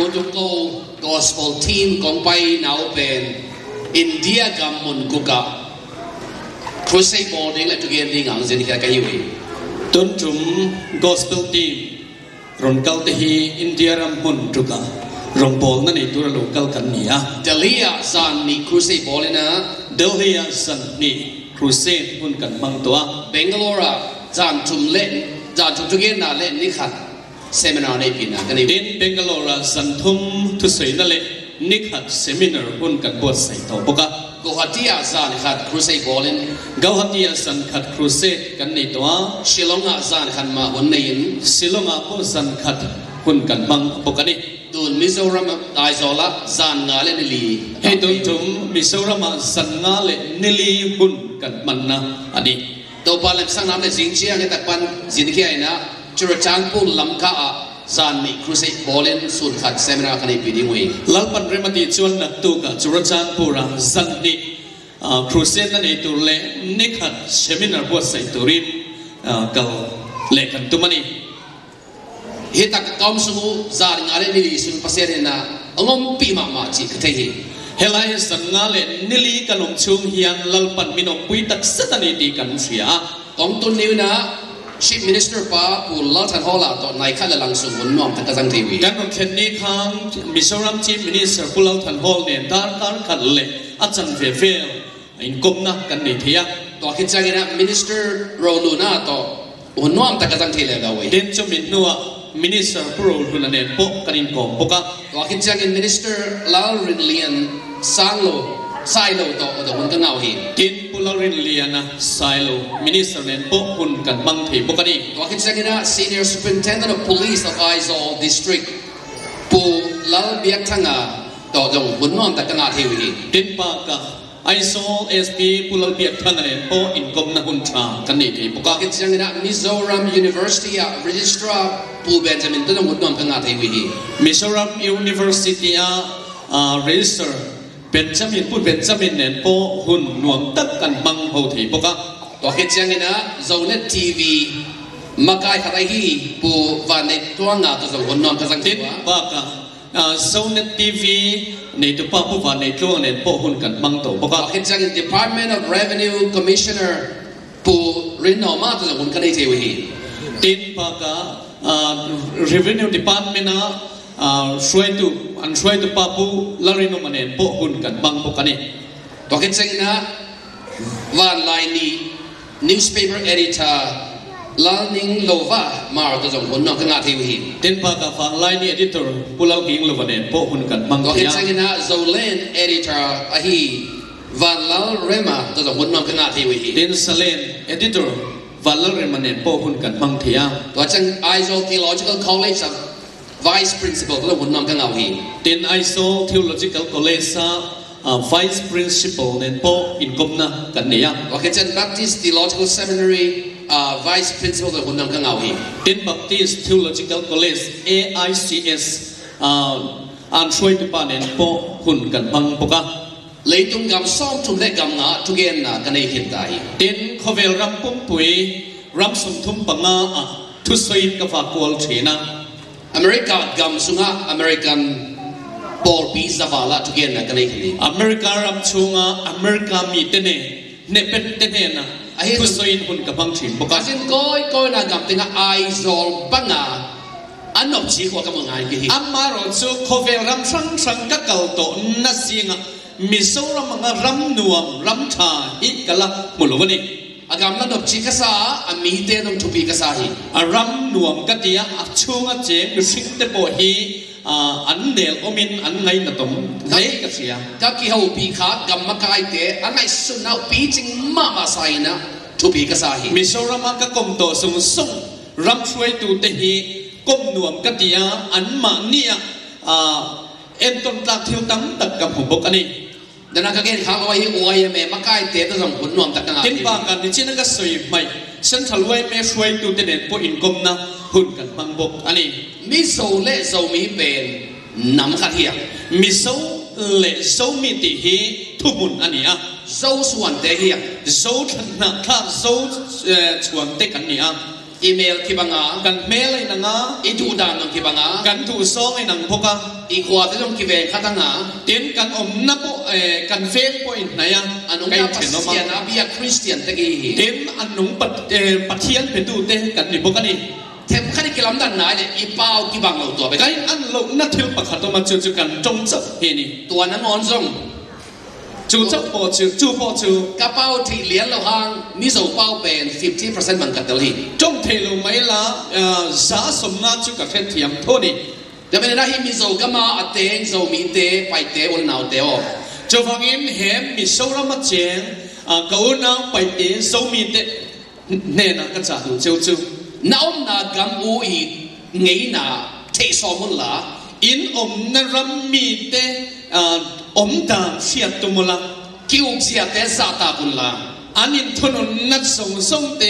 ตัวจุกโก gospel team กองไปหนาวเป็นอินเดียกับมุนกุกะครูเซย์บอลนี่แหละทุกอย่างนี่งานเจนิกากันอยู่ตุนจุม gospel team รอนกัลที่อินเดียรำมุนกุกะรองบอลนั่นเองตัวเรากัลกันนี่อ่ะเดลียซันนี่ครูเซย์บอลเลยนะเดลียซันนี่ครูเซย์มุนกันบางตัวเบงกาโลราจานจุมเล่นจานจุมทุกอย่างน่ะเล่นนี่ขัดเซมินาร์ในปีนั้นกันนี่เด่นเบงกาโลราสันทุมทุสวยนั่นแหละนี่ขัดเซมินาร์มุนกันบวชใส่ตัวปกะกหัตยาซันขัดครูเซย์บอลเลยกหัตยาซันขัดครูเซย์กันนี่ตัวชิลองอาซันขัดมาหุ่นในยินชิลองอาผู้ซันขัดหุ่นกันบางปกะนี่ดูมิโซรัมไอโซล่าซันงาเลนิลีให้ดูจุมมิโซรัมซันงาเลนิลีหุ่นกันมันนะอันนี้ตัวปาเลมสังน้ำในสิงเชียงในตะปันสินเคียนะจุรจานปูลำข้าซันนี่ครูเซย์บอลเลนสุดขัดเซมินาร์กันในปีนี้มวยลัลปันเรมาติชวนนักตุกะจุรจานปูราซันนี่ครูเซย์นั่นเองตัวเล่นี่ขัดเซมินาร์บวชใส่ตัวริมกัลเล่กันตัวมันนี่เฮตักกอมสูซาริงอะไรนี่ลิสุนภาษาเรน่ะองค์ปีมาจีกเทฮีเฮลัยสังงาเลนิลีกันลงชุงเฮียนลัลปันมินอปุยตักสัตนีดีกันเสียกองตุนนิวนะชิฟมินิสเตอร์ป้าปูลาทันฮอลาตอนนายข้าลังสุนน้อมตะกจังทีวีการคนเคนนี่ข้างมิโซรัมชิฟมินิสเตอร์ปูลาทันฮอลเนี่ยดาร์การขัดเละอาจารย์เฟลอินกบนักกันนี่เทียตัวคิดจังนะมินิสเตอร์โรลูน่าต่อหุ่นน้อมตะกจังทีเลยกันเว้ยเด่นจมินนัวมินิสเตอร์โปรหุ่นเนี่ยปกกันอินกบปกะตัวคิดจังมินิสเตอร์ลารินเลียนซังโลไซโลต่อตัวหุ่นกันเงาหีดินปูลารินเลียนะไซโลมินิสเตอร์เนี่ยปกหุ่นกันบางทีปกติตัวคิดจังนะ Senior Superintendent of Police of Aizawl District ปูลาเบียกทั้งอ่ะต่อหุ่นน้อมตะกงาทีวีดินปากะAizawl SP ปูลาเบียกทั้งเนี่ยปกอินกบนะหุ่นชากันนี่ทีปกติคิดจังนะ Mizoram University Registrar ปูเบนจามินตัวหุ่นน้อมตะกงาทีวี Mizoram University Register เป็นจามินพูดเป็นจามินเนี่ยโปหุ่นหน่วงตักกันบังโหทีปกะตัวคิดจังนะ Zonet TV มาไกลขนาดที่ปูวันในตัวงาตัวหุ่นน้อมตะกังติดปากะZonet TV ในตัวป้าผู้วันในตัวเนี่ยโปหุ่นกันบังโตปกะตัวคิดจัง Department of Revenue Commissioner ปูรินนอมาตัวหุ่นกันในทีวีติดปากะRevenue Department นะช่วยตัวอันช่วยตัวป้าผู้ลาริโนมันเนี่ยโปหุ่นกันบังปกะนี่ตัวคิดจังนะวันไลน์ newspaper editor ลานิงโลวามาตัวหุ่นน้อมกันงาทีวีติดปากะฟังไลน์ editor ผู้เล่ากิ่งโลวาเนี่ยโปหุ่นกันบังตัวคิดจังนะ Zolen editor อาฮีวันลาเรมาตัวหุ่นน้อมกันงาทีวีติดZolen editor วันลาเรมาเนี่ยโปหุ่นกันบังเทียตัวจัง Aizawl Theological College Vice Principal ตัวหุ่นน้อมกันงาฮีติดAizawl Theological College Vice Principal เนี่ยโปอินกบนะกันเนี่ยตัวคิดจัง Baptist Theological Seminary Vice Principal ตัวหุ่นน้อมกันงาฮีติด Baptist Theological College AICS อันช่วยตัวป้าเนี่ยโปหุ่นกันบังปกะเลยตรงกับซ้อมทุ่มเล็กกำงาทุกอย่างนะกันในเห็นได้ติดขวเวลรำปุ่มปุยรำสมทุมปังงาทุสอยกับฝากวอลเชนะอเมริกากำสุงะอเมริกันบอลปีซาฟาละทุกอย่างนะกันในเห็นอเมริการำสุงะอเมริกามีเตเน่เนเป็นเตเน่นะทุสอยหุ่นกับบังชินปกะสินก้อยนะกับติงไอโซลปังงาอันนบชีขวกับมึงไงกี่อัมมาโรซูขวเวลรำสังกักเกลโตนัสซิงะมิโซรัมงารำนวมรำชาฮิกะละมุลวันนี้อากาศนั้นดบชีกษาอามีเตนงทุบีกษาฮีรำนวมกัตยาช่วงเจงสิ่งเตโปฮีอันเดลอมินอันไงนั่นตมเล็กกษีถ้ากี่เขาปีขากัมมากายเตอันไงสุนัขปีจริงมาใส่นะทุบีกษาฮีมิโซรัมก็กลมโตส่งรำช่วยตูเตฮีก้มนวมกัตยาอันมาเนี่ยเอ็นต้นตาเที่ยวตั้งตักกับผมบอกอันนี้ดังนั้นก็เกิดข่าวว่าอวยแม่มาใกล้เตะต้องหุ่นนวมตะกังตินปากันดิฉันก็สวยไหมฉันทะลุแม่ช่วยตัวเด่นพออินกลมนะหุ่นกันบังบกอันนี้มิโซเล่โซมีเป็นน้ำขัดเหี่ยมิโซเล่โซมีติฮีทุกมุนอันนี้อ่ะโซส่วนเตะเหี่ยโซนะข้าโซส่วนเตะกันนี้อ่ะ อีเมลคิบังอากันเมลเลยนังอาอีดูดานนคิบังอากันถูซองไอ้นังพกาอีขวาที่ต้องคิเวขัดงาเต็นกันนับกันเฟซpointไหนอ่ะอันนู้นก็ปัสเซียนอาบียคริสเตียนตะกี้เต็นอันนู้นปัจเจียนเป็นตู้เต็นกันนี่พกานี่เทมขันกิลำดันไหนเนี่ยอีเป้าคิบังเราตัวไปกันอันเรานัดเที่ยวปะขัดตัวมาจู่กันจงจับเฮนี่ตัวนั้นอ่อนส่งจู่จับปอจู่ปอจู่กระเป๋าที่เหรียญเราห่างมิโซเป้าเป็น 50% มันกัดตลีจงเทลูไม่ละสะสมงานจู่กับเทียมโทนี่จะเป็นอะไรมิโซก็มาอัดเตงโซมีเตไปเตอลนาวเตอจะฟังอินเห็นมิโซรามาเจงก็อุณาไปเตโซมีเตเนนักกันจ่าดูจู่น้านากังอูอีไงน่ะเทสอมุลละอินนารมีเตดามเสียตุมุลละคิวเสียเตสาตาบุลละอันนี้ทุนนัดส่งเต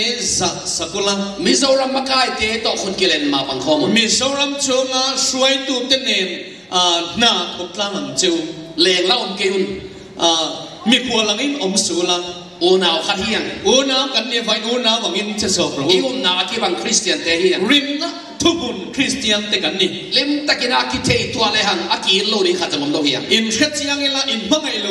สักุละมิโซรัมมาไกเตต่อคนกิเลนมาบังคอมุมิโซรัมชงอาช่วยตูเตเนมนาทุกลางจูเลงละกิวมีขวาลังอินสูละอูนาวขัดเฮียงอูนาวกันเนี่ยไฟอูนาววังอินจะสอบรู้อีอุนาที่บังคริสเตียนเตเฮียงริมนะทุบุนคริสเตียนเตกันนี่ลิมตะกินาคิเทตัวเลหังอากีโลนี่ขัดจมโลเฮียงอินเขตยังเอลาอินบังไอโล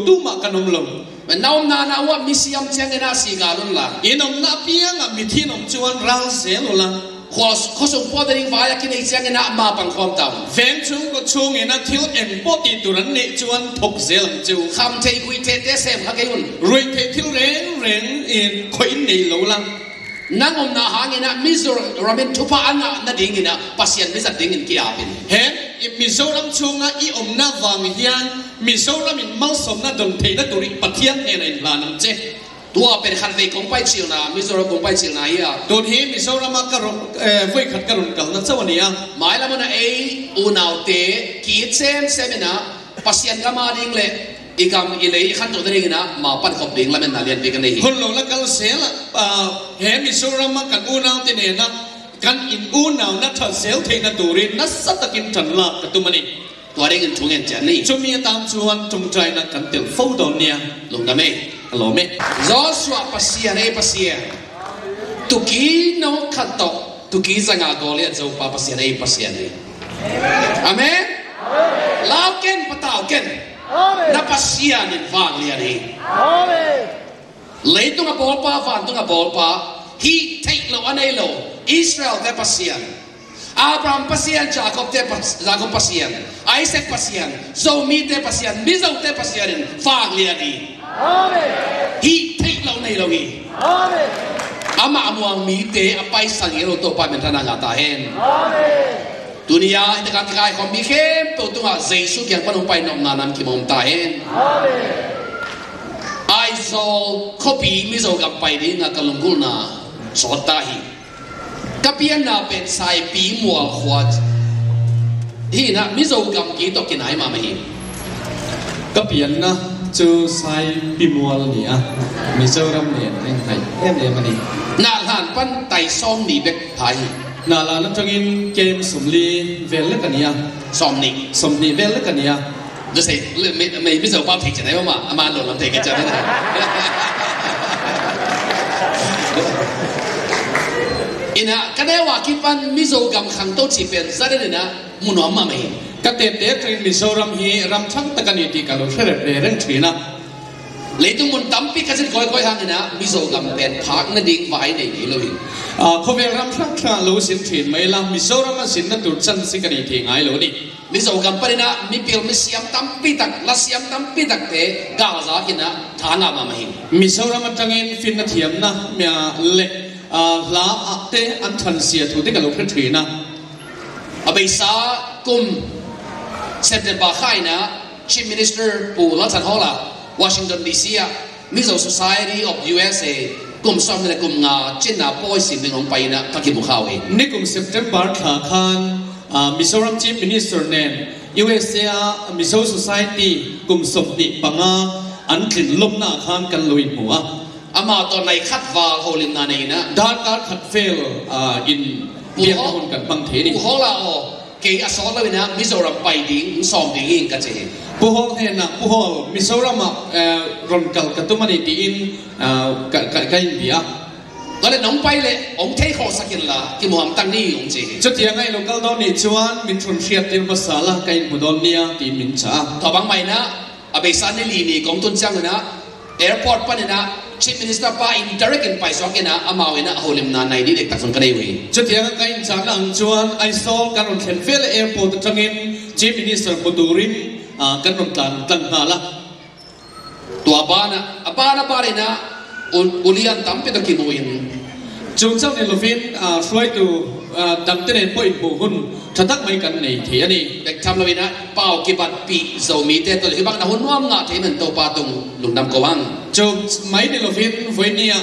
ตูมากันอมลมมันน้อมนาว่ามิสยามเชียงเงินสีกาลุนละอินอมนาเปียงมิทีนอมจวนรังเซลุละข้อสมพอดริงวายกินไอเชียงเงินมาปังความเต่าเฟนชุงก็ชุงเงินทิลเอ็มปอตีตุรันเนจวนทกเซลังจูคำเทคุยเทเตเซมฮักเกยุนรวยเททิลเร่งอินคอยในโลลังนั่งอมนาหาเงินมิโซรามินทุพาอันนั่นดิ่งเงินปัสยันมิสัดดิ่งเงินกี่อาเป็นเห็นมิโซรัมชุงอ่ะอีอมนาวางเฮียนมิโซรามินมัลสมน่ะดนเทน่ะตุริปัทยันเฮนัยลานังเจตัวเป็นขันเวกของไปเชียวนะมิโซรัมของไปเชียวนะอ่ะโดนเฮมิโซรัมกระรุไว้ขัดกระรุนกันนั่นเจ้าวันนี้อ่ะหมายละมันไออูนาวเตกีเซมเซมินะปัสยันก็มาดิ่งเลยอีกคำอีเลยขันตัวดิ่งนะมาปั้นขบดิ่งแล้วมันน่าเรียนไปกันเลยคนเราละกันเสียละเฮมิโซรัมกันอูนาวเตเนี่ยนะกันอินอูนาวนัทเซลเทนตุรินัสสัตกินจันลากัตุมันนี่ตัวเรื่องชงเงินเจนี่ชมีตามชวนจงใจนักกันเตลฟูดอนเนี่ยลงดำเมฮัลโหลเมจอสวาปัสยาเนปัสยาตุกีโนขัดโตตุกีสังอาโกเลียจูปาปัสยาเนปัสยาเนอเมนลาวเกนปะตาวเกนนับปัสยาเนฟังเลียเนเลยตุงaบอลปาฟังตุงaบอลปาฮีเทคโลอันเอโลอิสราเอลเตปัสยาอับรามปัสยันจากอบเตปัสยันไอเซกปัสยันโซมีเตปัสยันมิโซเตปัสยันฟางเลียนีฮีเทคเราในเราฮีอามาอมวงมีเตอไปสังเกตตัวไปเป็นธนางาตาเห็นดุนยาอินทการที่กายของมีเข้มตัวตัวเจสุยังปนไปนอมนานำคิมอมตาเห็นไอโซข้อปีมิโซกับไปดีนักลงกุลนาสอดตาฮีกับเพียงน่าเป็นสายปีมัวขวดที่นะมิโซกัมกี่ตกินไหนมาไม่เห็นกับเพียงนะจูสายปีมัวนี่อ่ะมิโซรัมเนี่ยเองไงเอ็มมันนี่นาลานปั้นไต่ซอมนี่เบ็กไทยนาลานนั่งจังอินเกมสมลีเวลเล็กกันเนี่ยซอมนี่เวลเล็กกันเนี่ยจะใส่ไม่มิโซป้าผิดจะไหนบ้างมามาหล่นลำเทกันจะไม่ได้อินะก็ได้ว่าคิดว่ามิโซกัมขังโตชีเป็นซะได้เลยนะมุนอมมาไม่ก็เตะทรีมิโซรัมฮีรัมช่างตะกันอยู่ที่กันเราเชื่อเรื่องทรีนะเลยต้องมุนตั้มปีกันจะค่อยๆทางนะมิโซกัมเป็นพักนั่นดิ่งไว้ในนี้เลยเขาเป็นรัมช่างข้ารู้สินทรีไม่ละมิโซรัมสินนั่นตุจันสิกันอยู่ที่ไงรู้ดิมิโซกัมปรินะมิเปิลมิเซียมตั้มปีตักลาเซียมตั้มปีตักเตะกาซากินะฐานะมาไม่มิโซรัมจังอินฟินนัทเทียมนะเมียเล็กลาอัตเตอันทันเสียถูกที่กันลูกเถื่อนนะอเบซ่ากุมเซปเทมเบอร์ไข่นะ Chief Minister ปูรัชฮอลล์วอชิงตันดีซีมิโซ Society of USA กุมซ้อมในกุมงาเจนนาปอยสิเป็นของไปนะทักขิบุข่าวเองนี่กุมเซปเทมเบอร์ขาคานมิโซรัม Chief Minister เนี่ย USA มิโซ Society กุมสมติปังอันขึ้นลมหน้าคานกันลุยหัวอามาตอนในคัดวาลโฮลิมนานีนะด้านการคัดเฟลอินเบียงคนกันบางเทนี่ผู้ฮอลาโอเกี่ยอสอนเลยนะมิโซรัมไปดิ้งซ้อมดิ้งเองกันเจผู้ฮอลเห็นนะผู้ฮอลมิโซรัมรอนกัลกัตุมันตีอินกันเบีย ก็เลยน้องไปเลยองเทขอสักอย่างละที่มุฮัมมัดตั้งนี่องเจจุดที่ยังไงเราก็ต้องนี่ชวนมินชนเชียร์ที่ภาษาละกันบุดอนเนียที่มินชาถ้าบางไม่นะอาเบสันในลีนี่กองทุนจังนะแอร์พอร์ตปะเนี่ยนะชิมินิสต์ป้าอินเดเรกกันไปสองกันนะอามาเวนะโฮลิมนาในนี่เด็กตักสนกันได้เว้ยจุดที่ยังไงชาลังชวนไอโซลกันรถเข็นเฟลแอร์พอร์ตจังเงินชิมินิสต์ปุตุริมกันรถตั้งหาละตัวบ้านเลยนะอุลิยันตั้มเป็นตะกี้มวยจุดเจ้าในโลฟินช่วยตัวดังเต้นป่วยบุหุนถ้าทักไม่กันในเทียนี่เด็กทำเลยนะเป่ากีบัดปีโซมีเตตัวที่บางนะหุ่นว่างงาเทียนตัวปาตรงหลุมดำกวังจุดไม่ในโลฟินไฟเนี่ย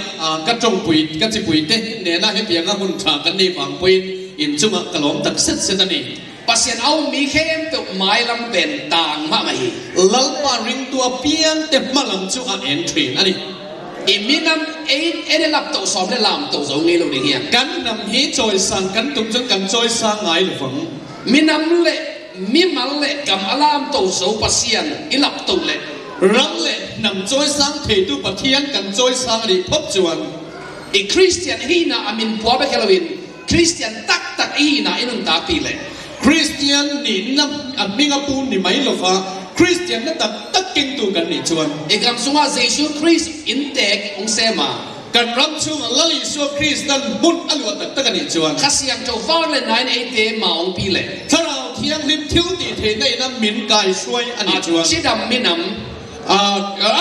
กัดจงปุ๋ยกัดจิปุ๋ยเต้เนี่ยน่าให้เพียงกับหุ่นฉากกันในฝั่งปุ๋ยอินจุมะกระหล่อมตักเสร็จเสร็จนี่ปัสยันเอามีเข้มตัวไม้ลำเป็นต่างมากไหมลัลปาริงตัวเปียนเต็มมาลังจูอันเอ็นทรีนั่นนี่อิมินำเอ็นลับตัวสอบได้ลำตัวสองเงี้ยเราเนี่ยกันนำฮีจอยสังกันตุ้งจนกันจอยสังไงหรือฝังมินำเละมิมันเละกับอลามตัวสอบปัสยันอิลับตัวเละรังเละนำจอยสังเทตุปะเทียนกันจอยสังดิพบจวนอีคริสเตียนฮีน่าอามินพัวไปแค่ละวินคริสเตียนตักฮีน่าอินุนตาปีเละคริสเตียนนี่นับอันมิงาปูนี่ไม่หรอกฟ้าคริสเตียนนั่นตักเก่งตัวกันนี่ชวนเอกลักษณ์สงฆ์เยซูคริสต์อินเตกองเซมากันรับช่วงละลิสุคริสต์นั้นบุญอลัวตักกันนี่ชวนข้าเสียงเจ้าฟ้าเลยนายเอเดมาองปีเลยถ้าเราเที่ยงริมทิวตีเทนได้นั้นมินกายช่วยอันนี้ชวนชิดำมินำอ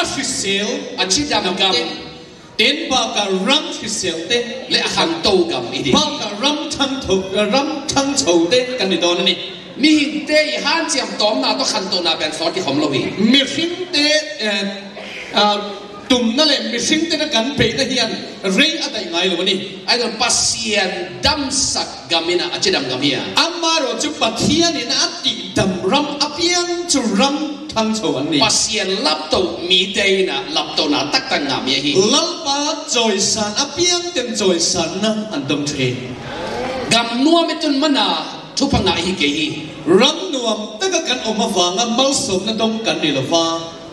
าฟิเซลชิดำกำเต็นปากการัมฟิเซลเต้และขันโตกำอีดีปากการัมทั้งถูกรัมทั้งโฉเต้กันนี่ตอนนี้มีหินเตยฮันเจียมตอมนาต้องขันโตนาเป็นซอสที่ขมลวีมีหินเตตุ่มนั่นแหละมีหินเตนักการเปย์นั่นเฮียนเรื่องอะไรไงหรือวะนี่ไอ้ตัวปัสยันดัมสักกามินะอาจจะดัมกามีอะอามาโรจุปัทเทียนี่นะติดัมรัมอภิยังจุรัมทั้งโฉวันนี้ปัสยันลับโตมีเตยนะลับโตนาตักตังงามีฮีลับปาจอยสันอภิยังเต็มจอยสันนะอันดมเทกำนัวไม่ตุนมนาทุพังงาฮีเกฮีรัมนวมตั้งกันออกมาฟังอ่ะมัลสมนั่นต้องกันนี่หรอฟ้า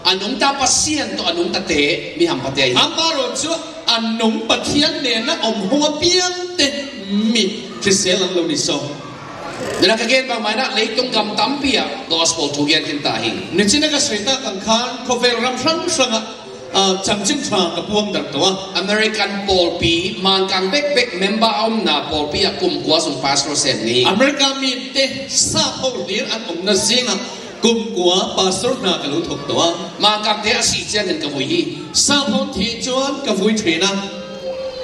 อันนุ่งตาปัสเซียนตัวอันนุ่งตาเตะมีหำปะเตยอามาโรจูอันนุ่งปัทเทียนเนี่ยนะอมหัวเปียงเตมีคริสเตียนเราดิโซเดี๋ยวนักเรียนบางไม้นะเลยต้องกำตั้มเปียกอสโปลทุกอย่างขึ้นตาหิงนี่จริงๆก็สุดท้ายกันคันคอเฟรรัมชันสังจังจิ้มทางกับพวงดักตัวอเมริกันโพลปีมันกังเบกเมมเบอร์อมนาโพลปีกุมกัวสุนพาสโตรเซนนี่อเมริกามีเตะซาโพลีอันอมนาซิงกุมกัวพาสโตรนากันรู้ถูกตัวมันกังเตะสีเจนกับวุยซาโพทีจวนกับวุยทรีนะ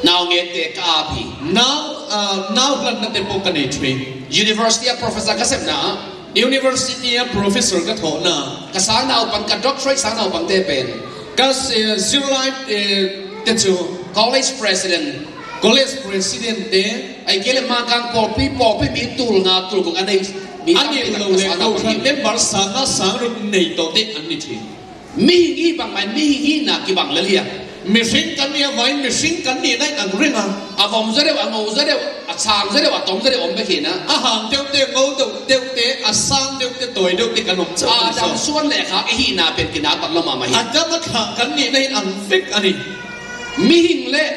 นาวเงเตะกาบีนาวกันนั่นเตะโปกันเอทรี University of Professor ก็เสพนะ University of Professor ก็โถนะก็สร้างนาวปังกับ Doctorate สร้างนาวปังเตะเป็นก็ซิลไลท์เตจู College President เตไอ้เกลมากังปอปีมีตูลงาตูลของอันนี้มีอันนี้เราเล่นเราทำเล่นบาร์ซ่าก็สร้างรุ่นในตัวเด็กอันนี้ทีมีฮีบางมันมีฮีนักกี่บางเลยอ่ะมิสิงกันเนี่ยไว้มิสิงกันเนี่ยได้อันเรื่องอ่ะผมจะเรียกว่างูจะเรียกว่าช้างจะเรียกว่าตงจะเรียกว่าไม่เห็นนะอาหารเดียวเตะงูเดียวเตะอาซางเดียวเตะตัวเดียวเตะขนมจ้าดำส่วนแหลกค่ะไอ้ฮีนาเป็นกินน้ำตัดลงมาไหมอาจจะมาขังกันเนี่ยได้อันฟิกอันนี้มีหิงเละ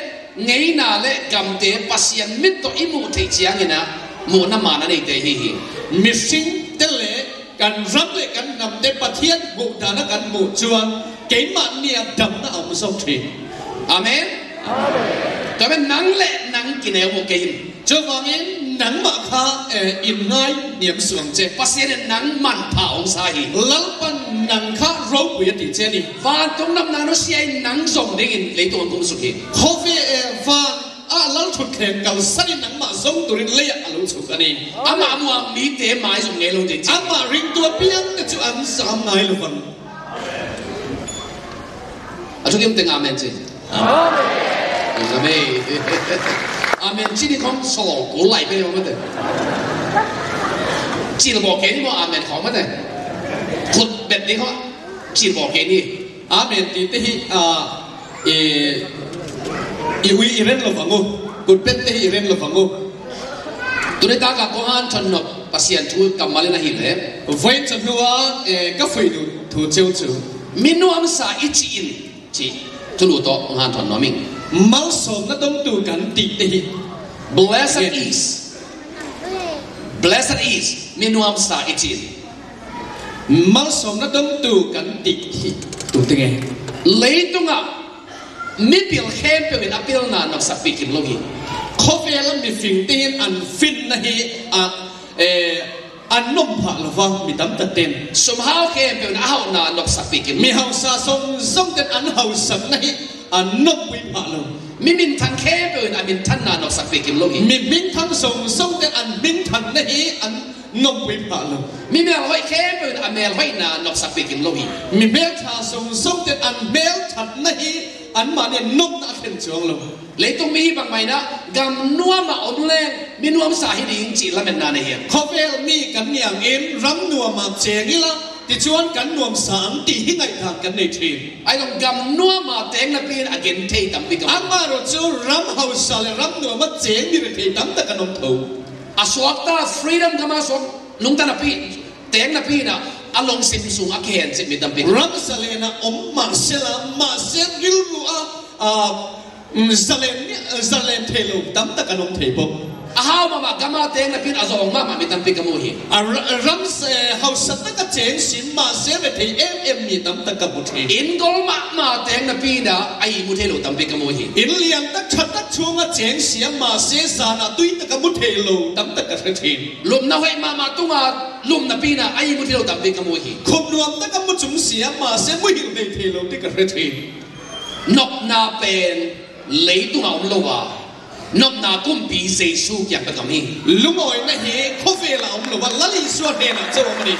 ไงน่าเละกำเตะปัสยันมิตรตัวอิมูเทียงนะหมูน้ำมันนั่นเองเตะฮีมิสิงเตเละกันรับเลยกันนำเตะปะเทียนบุดานะกันหมู่จวนเก่งมันเนี่ยดำน่าเอามาส่งทีอาเมนแต่เป็นหนังเละหนังกินเอวโอเคจะว่างี้หนังมาค่ะอินไงเนี่ยส่วนเจ้าภาษาหนังมันเผาองศาหิแล้วเป็นหนังค่ะเราเปลี่ยนติเจนี่ฟ้าตรงนั้นนั่นเราเสียหนังส่งได้ยินเลยตัวกุ้งสุขีเขาเฟ่ฟ้าแล้วชุดแข่งกับสันหนังมาส่งตัวนี้เลยอ่ะรู้สุกันนี่อามามัวมีเตะไม้ส่งเงยลงจริงอามาริงตัวเพียงแต่จะอันสามไงลูกคนทุกอย่างเต็งอาเมนจริงAmen. Amen. Chỉ đi không sổ cổ lại bên không mất chỉ là bỏ cái đi mà Amen không mất thuật biệt đi không chỉ bỏ cái đi Amen thì thế uy Iran là phẳng ngô cột biệt thế Iran là phẳng ngô tụi ta cả có han chân nộp pasien thu cầm mal na hin le vậy chân hua các phơi đủ thu chiêu chiêu minu am sa ít chỉ in chỉ tu lu to han chân nó mình mal som na dong tu kan ti te blessed is minuam sa itin mal som na dong tu kan ti tu te nge leitunga mi pil khem pe win apil na nok sa pikim logi khovel mi fing tin an fin na hi an nom pha lova mi tam ta tem somehow khem pe na hau na nok sa pikim mi hau sa som ten an hau sam na hi an nom wi pha lo mi min thang khem pe win amin than na nok sa pikim logi mi min thang som ten an min than na hi an nom wi pha lo mi mel hoi khem pe win amel hoi na nok sa pikim logi mi mel tha som ten an mel that na hi an ma ne nom na khen chuang lo leitung mi bang mai na gam nuam ma om leng mi nuam sa hi ding chi la men na ne hiam khovel mi kan niang em ram nuam ma chengila ti chuan kan nuam sang ti hi ngai thang kan nei thi ai dong gam nuam ma teng na pin again thei tam pi kam ama ro chu ram hau sa le ram nuam ma cheng ni re thei tam ta kan om tho aswak ta freedom kama sok lung ta na pi teng na pi na along sim sung akhen se mi tam pi ram sa le na om ma se gil ru zalen thelo tam ta kan om thei pom ahaw mama kama teng na pin azong ma mi tam pi kamu hi ram se hau sa ta ka cheng sim ma se re thei em mi tam ta ka bu thei in gol ma teng na pi da ai mu thelo tam pi kamu hi in liang ta that ta chunga cheng sim ma se sa na tui ta ka bu thelo tam ta ka thei lum na hoi ma tunga lum na pi na ai mu thelo tam pi kamu hi khom nuam ta ka mu chung sim ma se mu hi nei thelo ti ka thei nok na pen leitung om lowa nok na kum pi se su kya pa kam hi lumoi na hi khofe la om lowa lali su de na chaw mani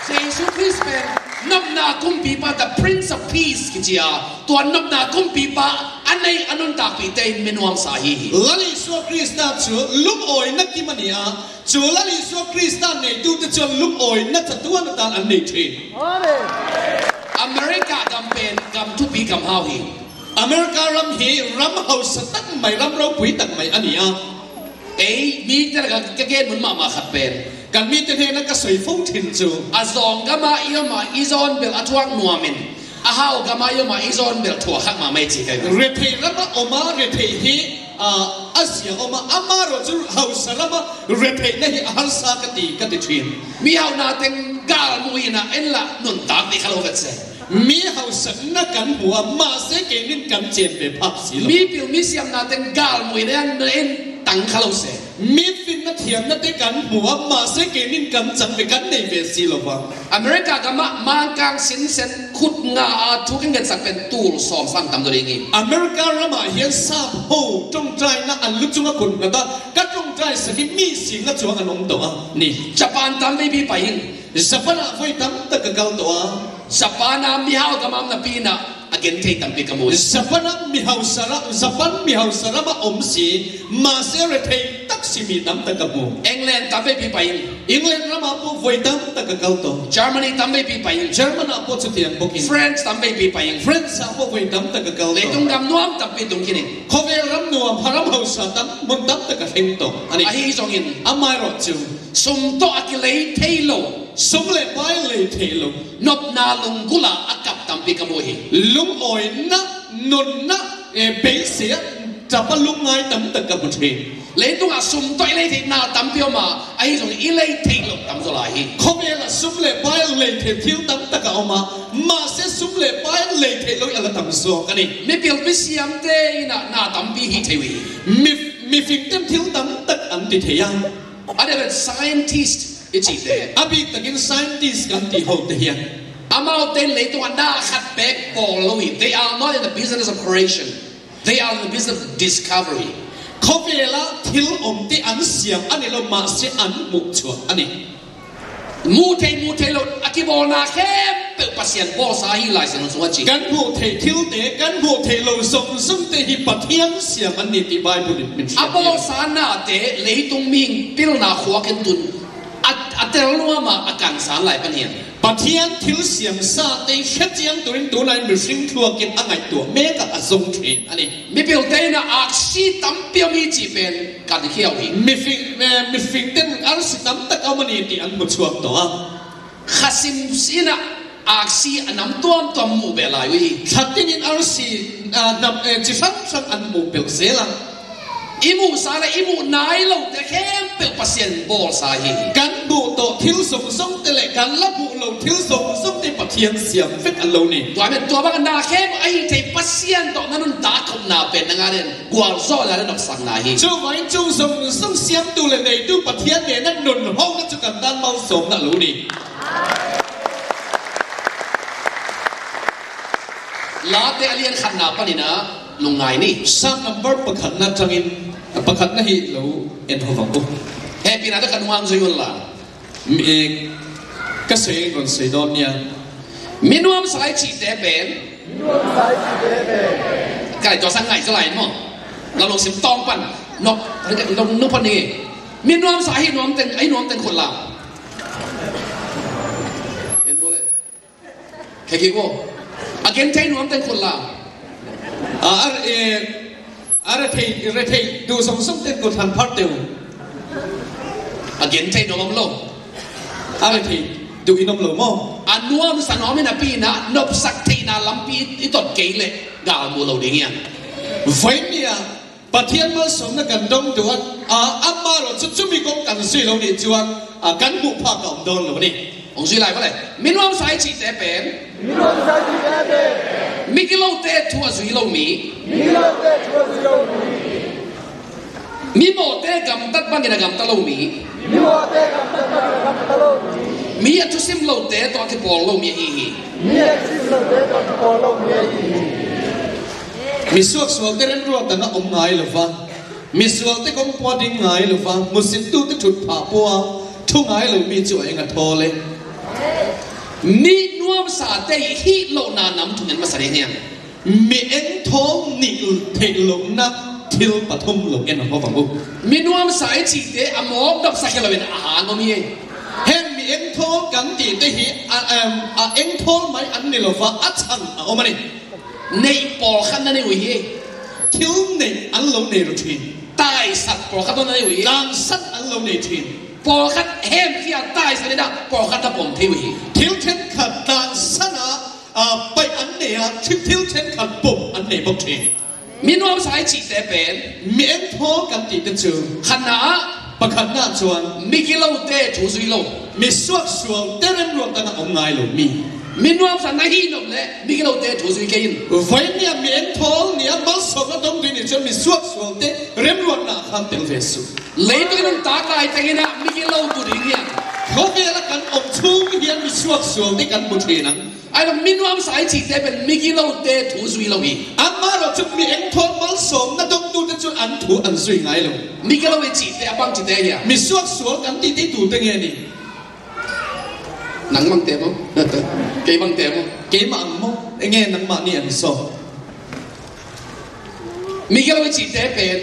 Jesus Christ pen nok na kum pi pa the prince of peace kichia to nok na kum pi pa anai anun ta pi te menuam sa hi lali su Krista chu lumoi na ki mania chu lali su Krista nei tu te chu lumoi na chatuan ta an nei thi America campaign gam to be gam how he America ram hi ram house tak mai ram ro pui tak mai ania ei mi ta ka gen mun ma khat pen kan mi te na ka soi phong thin chu azong gama ioma izon bel atwang nuamin ahaw gama ioma izon bel thua khak ma mai chi kai re thei rama oma re thei hi asia oma amaro chu house rama re thei na hi har sa ka ti thin mi haw na teng gal muina en la nun tak ni khalo vet se mi house na kan hua ma se ke nin kan chen pe phap si lo mi pil mi siam na teng gal muina en tang khalo se mi fin na thiam na te kan hua ma se ke nin kan chang pe kan nei ve si lo wa America gama ma kang sin sen khut nga thu king gen sak pen tul som sang tam do ringi America rama hian sa ho tong trai na an lu chunga kun na da ka tong trai sa ki mi sing na chuang anom to a ni Japan tam be bi pain Japana voi tam ta ka kal to a Japana mi haw gamam na pina again take tam pi kamu Japana mi haw sara ma om si ma se re thei tak si mi tam ta ka mu England tam be bi pain England rama po voi tam ta ka kal to Germany tam be bi pain German po chu tian bokin France tam be bi pain France po voi tam ta ka kal le to tung gam nuam tam pi tung kini khove ram nuam haram haw sa tam mun tam ta ka heng to ani a hi song in amai ro chu sum to akilei thailo sum le bai le thelo nop na lungula akap tam pi kamu hi lung oi na non na be se chapa lung ngai tam ta ka bu the le tung a sum to ile thei na tam pi ma a hi song ile thailo tam zo la hi khove la sum le bai le the thiu tam ta ka oma ma se sum le bai le the lo ala tam so ka ni mi pil mi siam te na tam pi hi thei wi mi fing tem thiu tam tak an ti the yang ada scientist ichi te abi takin scientist kan ti ho te hian amao ten le tung anda khat pek pol lo hi they are not in the business of creation they are in the business of discovery khovela thil om te an siam ani lo ma se an muk chua ani mu thei lo akibol na khem pe pasien bo sa hi lai sen so chi kan hu thei thil te kan hu thei lo som te hi pathian siam an ni ti bible min abo sa na te le tung ming pil na khwa ken tun atel lo ma akang san lai panian pathian thil siam sa te khatiang turin tu lai mi sing thua kin angai tu me ka azong the ani mi pil te na aksi tam pi mi chi pen ka di khiao hi mi fing ten al si tam ta ka mani ti an mu chuak to a khasim sina อาซีอันน้ำต้มต้มหมูเบลายวิชัดที่นินอาร์ซีนำจิฟังสังอันหมูเบลเซลังอิมูสาเลยอิมูนายเราแต่แค่เป็นเปอร์เซ็นต์บอลสาเหตุกันบูโตทิลสงสงเตเลกันละบูเราทิลสงสงที่ปะเทียนเสียงฟิตอันโลนี่ตัวเป็นตัวบางนาแค่ไอ้ที่เปอร์เซ็นต์ต่อนั้นมันด่าคนนาเป็นงานเด่นกว่าโซ่แล้วนักสังนาฮีจู่ไว้จู่สงสงเสียงดูเลยในดูปะเทียนเนี่ยนั่นนุนห้องนั่นจะกันด้านเมาสมนั่นโลนี่ลาเตอเลียนขันนาปนินะลงไงนี่ซัมนัมเบอร์ประคันนัดจังอินประคันนั่นฮีเราเอ็นหัวฟังกูเฮ้ปีนั้นจะกันวางซุยวันละมีก็เสียงคนเสียดอนเนี่ยมินวมสายฉีดแต่เป็นก็เลยตัวสังไงจะไหลมั้งเราลงสิบตองปันนกลงนึกพันนี่มินวมสายให้นวมเป็นไอ้นวมเป็นคนลาวเห็นตัวเลยแค่กี่กูอาเกนใช้นวมเป็นคนลาวอะไรที่ดูสมสมเต็มกุทันพัดเดียวอาเกนใช้นวมโลอะไรที่ดูอินนมโลมออันนวมสนอมินาปีนะนบสักทีนาลัมปีอิตดเกยเลยกาลมูโลดิ่งยังไฟเนี่ยปะเทียนมาสมนักกันดงตัวอามาเราจะมีกองกันสุยเราเนี่ยจวนกันบุพากำดงเราเนี่ยองสุยไรก็เลยมินวมสายฉีดแต่เป็นมิกิโลเตทัวสุยโลมีมิโมเตกัมตัดบังกินกัมตะโลมีมีอัตุสิมโลเตตัวที่ปอลโลมีฮีมีสวกสวกเตเรนรัวแต่น่าอมง่ายหรือฟ้ามีสวกเตกงปอดิ้งง่ายหรือฟ้ามุสิตุเตจุดผ่าปัวทุ่งง่ายหรือมีจ่วยงัดทอเลยมีนวมสาเตฮีโลนาน้ำทุนนั้นมาแสดงเนี่ยมีเอ็นทองนิลเทลงนักทิลปฐมลงเอ็นของฝั่งบุมีนวมสายจีเตอมอกดับสักเราเป็นอาหารก็มีเห็นมีเอ็นทองกันตีเตฮีเอ็นทองไม่อันนี้หรอฟ้าอัชันเอามาเนี่ยในปอขันนั่นเองทิลในอันลงในรูทีนตายสัตว์ปอขันนั่นเองลางสัตว์อันลงในทีนปอขันเห็นที่ตายสัตว์นี่นะปอขันทับผมทิวฮีทิลเทนขัดลางสัตว์ไปอันเนี่ยทิลเทนขัดปุ่มอันเนี่ยบอกทีมีนวมสายจีแต่เป็นมีเอ็นทอกันตีกันจูขนาปะขันหน้าจวนมีกิโลเตถูสุยโลมีสวกสวงเตเรนรวมตั้งแต่องไงหลงมีนวมสันนาฮีนมเลยมีกิโลเตถูสุยเกินไฟเนี่ยมีเอ็นทอเนี่ยมัลสก็ต้องดูนี่จนมีสวกสวงเตเรนรวมหน้าขันเตลเวสุเลยตัวนั้นตากายแต่เงี้ยมีกิโลตัวนี้เนี่ยเขาเรียกกันอมชูมีเฮียนมีสวกสวงที่กันบุตรีนั้นไอ้เรามินวมสายจีแต่เป็นมิกิโลเตถูสุยโลวีอามาเราจะมีเอ็งทอมัลสมนั่นต้องดูแต่จุดอันถูอันสุยไงลูมิกิโลเวจีแต่บังจีแต่เนี่ยมีสวกสวงกันที่ถูแต่เงี้ยนี่หนังบังเตมั้งเกยบังเตมั้งเกยมังมั้งเงี้ยหนังมันนี่อันสอมิกิโลเวจีแต่เป็น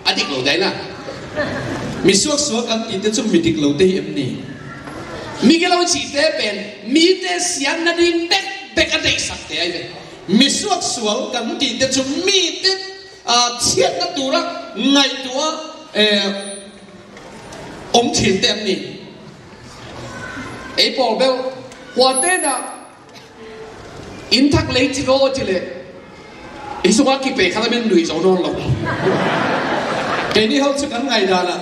อดีตโลได้นะมีสวกสวงกันที่แต่จุดมีดิกโลได้เอ็มนี่มีแค่เราจีเตเป็นมีแต่เสียงนั่นเองเด็กเด็กอะไรสักแต่ไอ้เนี่ยมีสวกสวงกันที่แต่จุมีแต่เชียนนัดตัวรักไงตัวองค์ถิ่นเต็มนี่ไอ้ปอเบลหัวเต้น่ะอินทักเลยจิโก้จิเลยไอ้สวัสดิ์กิเปย์ข้าเป็นหนุ่ยสองนนหรอกแกนี่เขาจะกันไงด่านะ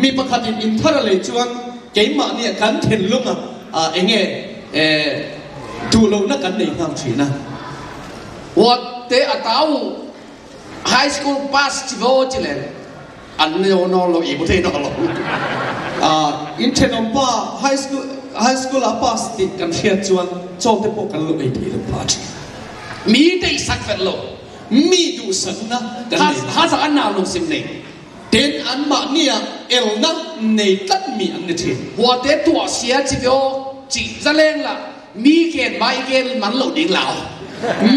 มีประคติอินทักเลยจวนเกมเนี่ยกันเห็นลุงเองดูเรานักกันในห้างชีนะว่าเตะตาวไฮสคูลพาสจิโวจิเลอันนี้โนโลอีบุเทนอลอินเทนอมป้าไฮสคูลพาสติกันเชียจวนโจทย์พวกกันลุกไอทีลุพาชมีได้สักเฟลโลมีดูสักนะฮาสักอันนาลงสิมเน่เดินอันมาเนี่ยเอลนักในตัดมีอันนี้ทีหัวเด็ดตัวเสียจีโอจีจะเล่นละมีเกณฑ์ไม่เกณฑ์มันหลุดดิ่งเหล่า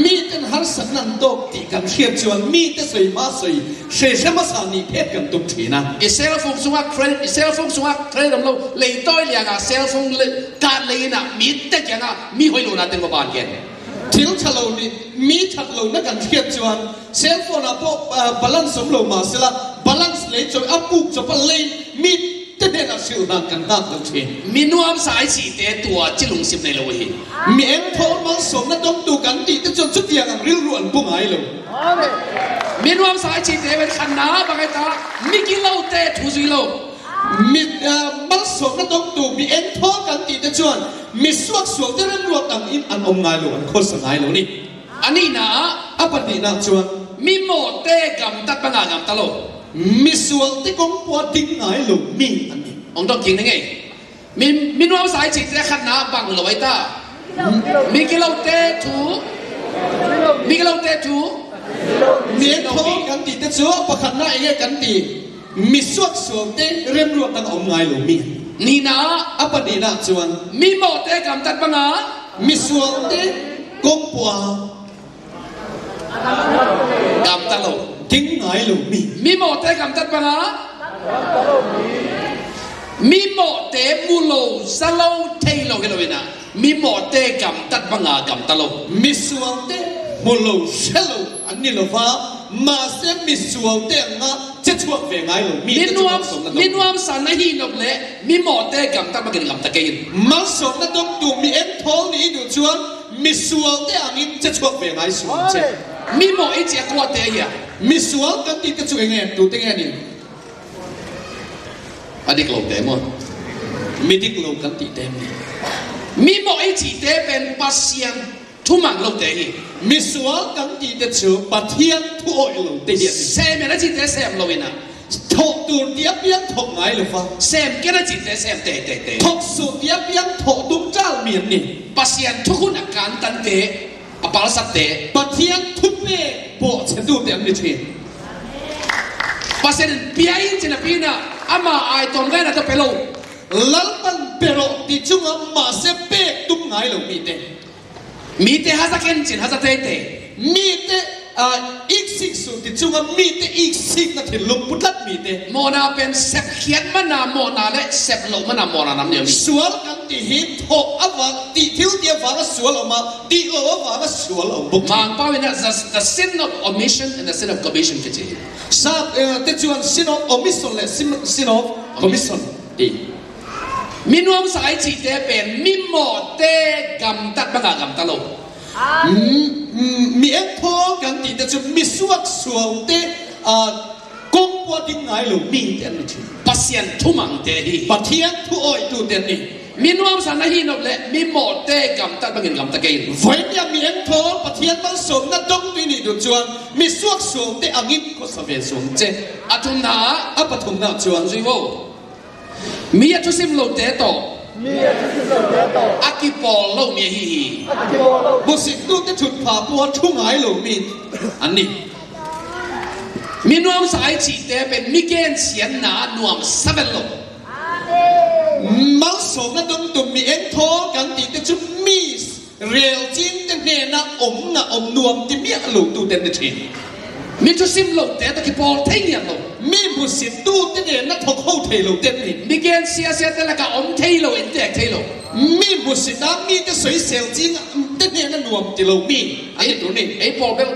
มีแต่หาสันนันโตตีกันเทียบจวนมีแต่สวยมาสวยเชื่อเชื่อมาสานีเพชรกันตุกทีนะเซลฟงสวักเครดิตเซลฟงสวักเครดิตเราเลยต้อยเลี้ยงเซลฟงการเลยนะมีแต่ยังมีหอยหลุดนะเต็มบ้านเกณฑ์ทิลทะลุนี่มีทัดลุนักกันเทียบจวนเซลโฟนพวกบาลานซ์สมลงมาสิละบาลานซ์เลยจนอัพปุ๊บจะไปเลยมี แต่เนี่ยเราชื่อนักกันนักเราเชียมีนวมสายสีเตตัวจิลุงสิบในโลหิตมีเอ็มโทมัสสมนัดต้องดูกันตีแต่จนสุดอย่างริ้วรวนปุ่งไอ้เลยมีนวมสายสีเตเป็นขันน้าบางไอ้ตามีกิโลเตทุสิโลมีมัสสมนัดต้องดูมีเอ็มโทกันตีแต่จนมีสวกสวกแต่เรื่องรวมต่างอินอันอมไงเลยอันโคตรสงายเลยนี่อันนี้นะอัปตินะจวนมีโมเตกำตัดปัญหากำตลกมีส่วนที่กงปวดดิ้งไหนหลุมมีอันนี้องต้องกินยังไงมีนวมสายจิตและขันน้าบังเลยไว้ตามีกิโลเตถูมีกิโลเตถูมีเอ็นโทกันตีแต่ชัวประคันหน้าเองกันตีมีส่วนส่วนที่เรียนรู้ตั้งอมไงหลุมมีนี่นะอัปตินะจวนมีโมเตกำตัดปัญหามีส่วนที่กงปวดกำตลกทิ้งไหนหลุมมีโมเตกำตัดปัญหามีโมเตมูโลสโลเทโลกันเลยนะมีโมเตกำตัดปัญหากำตลกมีส่วนเตมูโลเชโลอันนี้เราว่ามาเสมีส่วนเตงะจะช่วยเวงไงหลุมมีนวมสันนหินกเละมีโมเตกำตัดปัญหากำตะเกียนมาสมนัดต้องดูมีเอ็นโทนี่ดูชวนมีส่วนเตอันนี้จะช่วยเวงไงส่วนเจมีโมไอเจ้ากวาเตียมีส่วนกันตีกระจุกเงี้ยดูเตียนี่อันนี้กลบเต็มมั้งมีที่กลบกันตีเต็มมีโมไอจีเตเป็นปัสยานทุมังลบเตียมีส่วนกันตีกระจุกปัทยานทุโอยลบเตียเซมเนี่ยจีเตเซมลบนะถกตูเดียบยังถกไงหรือฟ้าเซมแค่จีเตเซมเตถกสุดเดียบยังถกตุ้งเจ้าเมียนนี่ปัสยานทุกคนอาการตันเตะอปาลสัตเตะปัทยานทุกเล่ปวดเฉดูเตียนนี่ทีปัสยานเปียอินเจนปีน่ะอามาไอตอนแรกน่ะจะเปโลลัลปันเปโลที่จุงอามาเซเปกตุ้งไงหรือมีเตฮาสักเอนจินฮาสักเตเตมีเตอีกสิ่งสุดที่จุงอามีเตอีกสิ่งนั่นที่ลุงพุทธมีเตโมนาเป็นเซปเขียนมันนาโมนาเละเซปโลมันนาโมนาน้ำเดียวสวลกันที่หินหกอวังที่ทิวเดียวว่าก็สวลออกมาที่โลว่าก็สวลออกบุกบางป้าเป็นthe sin of omission and the sin of commission ก็จริงทราบแต่จวน sin of omission และ sin of commission ดีมีนวมสายจีเตเป็นมีโมเตกำตัดบังกำตลกมีเอ็กโทกันตีแต่จะมีสวกสวงเตกงปวดดิ้งไงหรือมีเต็มที่ปัสยันทุมังเตหีปัทยันทุโอยตูเต็มที่มีนวมสันนหินบเละมีโมเตกำตัดบังกำตะเกียนไว้เนี่ยมีเอ็กโทปัทยันมันสมนัดต้องตีนี่ดูจวนมีสวกสวงเตอังิบก็สเวสวงเจอัตุนาอัปทุมนาจวนซีโวมีอัตุสิมโลเตโตอากิปอลโลมีฮีบุษดูแต่ฉุดผ่าปวดชุ่มหายหลงมีอันนี้มีนวมสายจีเตเป็นมิเกนเสียนหนานวมซาเวลโลมังสมนัดตุ่มมีเอ็นโทกันตีแต่ชุดมีเรียวจินแต่เนน่ะอมนวมที่มีหลุดตูเต็มทีมีทุสิมโลเตตะกิปอลเทียนโลมีบุษดูแต่เนน่ะทกเข้าเทโลเต็มทีมิเกนเสียแต่ละก็อมเทโลอินเตกเทโลมีบุษน้ำมีแต่水小精แต่เนน่ะนวมที่เรามีอันนี้ตัวนี้ไอ้ปอลเบล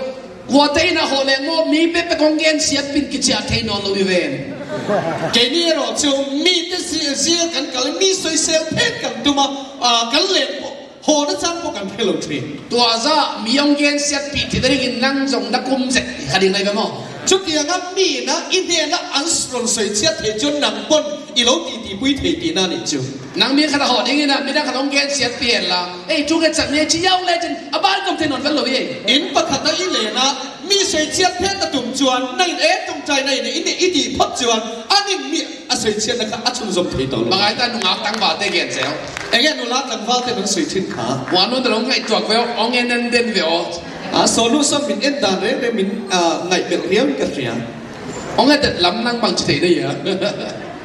วัวเตน่ะโหเลงโมมีเป๊ะกงเกนเสียปินกิจเทนอนโลวิเวนแกนี่เราจะมีแต่เสียกันกันมี水小เพชกันตัวมากันเล่นโหนั่นจังพวกกันเพลโทรีตัวจ้ามีองเกนเสียปีที่ได้ยินนั่งจงนักกุมเสกคดีอะไรกันมั้งชุดเดียวกันมีนะอินเดียนะอันสโตรนใส่เสียเทจนนังปนอีโลตีปุ้ยเทตีนั่นนี่จูนังมีขนาดหอดอย่างนี้นะไม่ได้ขนาดองเกนเสียเปลี่ยนละเอ้จุกจัดเนี่ยชี้ยาวเลยจนบ้านก็เทนนอนกันเลยอินปะขัดนะอิเลนะมีใส่เสียเพชรตะตุ่มจวนในตรงใจในอินเดียอีดีพัดจวนอันนี้มีใส่เสียนะครับอัดชุ่มสมเทตบางไอ้ตาหนุ่มอักตั้งบาดได้เกณฑ์เซลไอ้แกหนุ่มรักตั้งว่าแต่มันสวยชิ้นขาวันนู้นแต่เราไงจวกเวลองเงินเด่นเวลโซลูซัมมินเอ็นดาเร่มินไงเบลเรียมกันเรียองเงินเด็ดล้ำนั่งบังเฉยได้เหรอ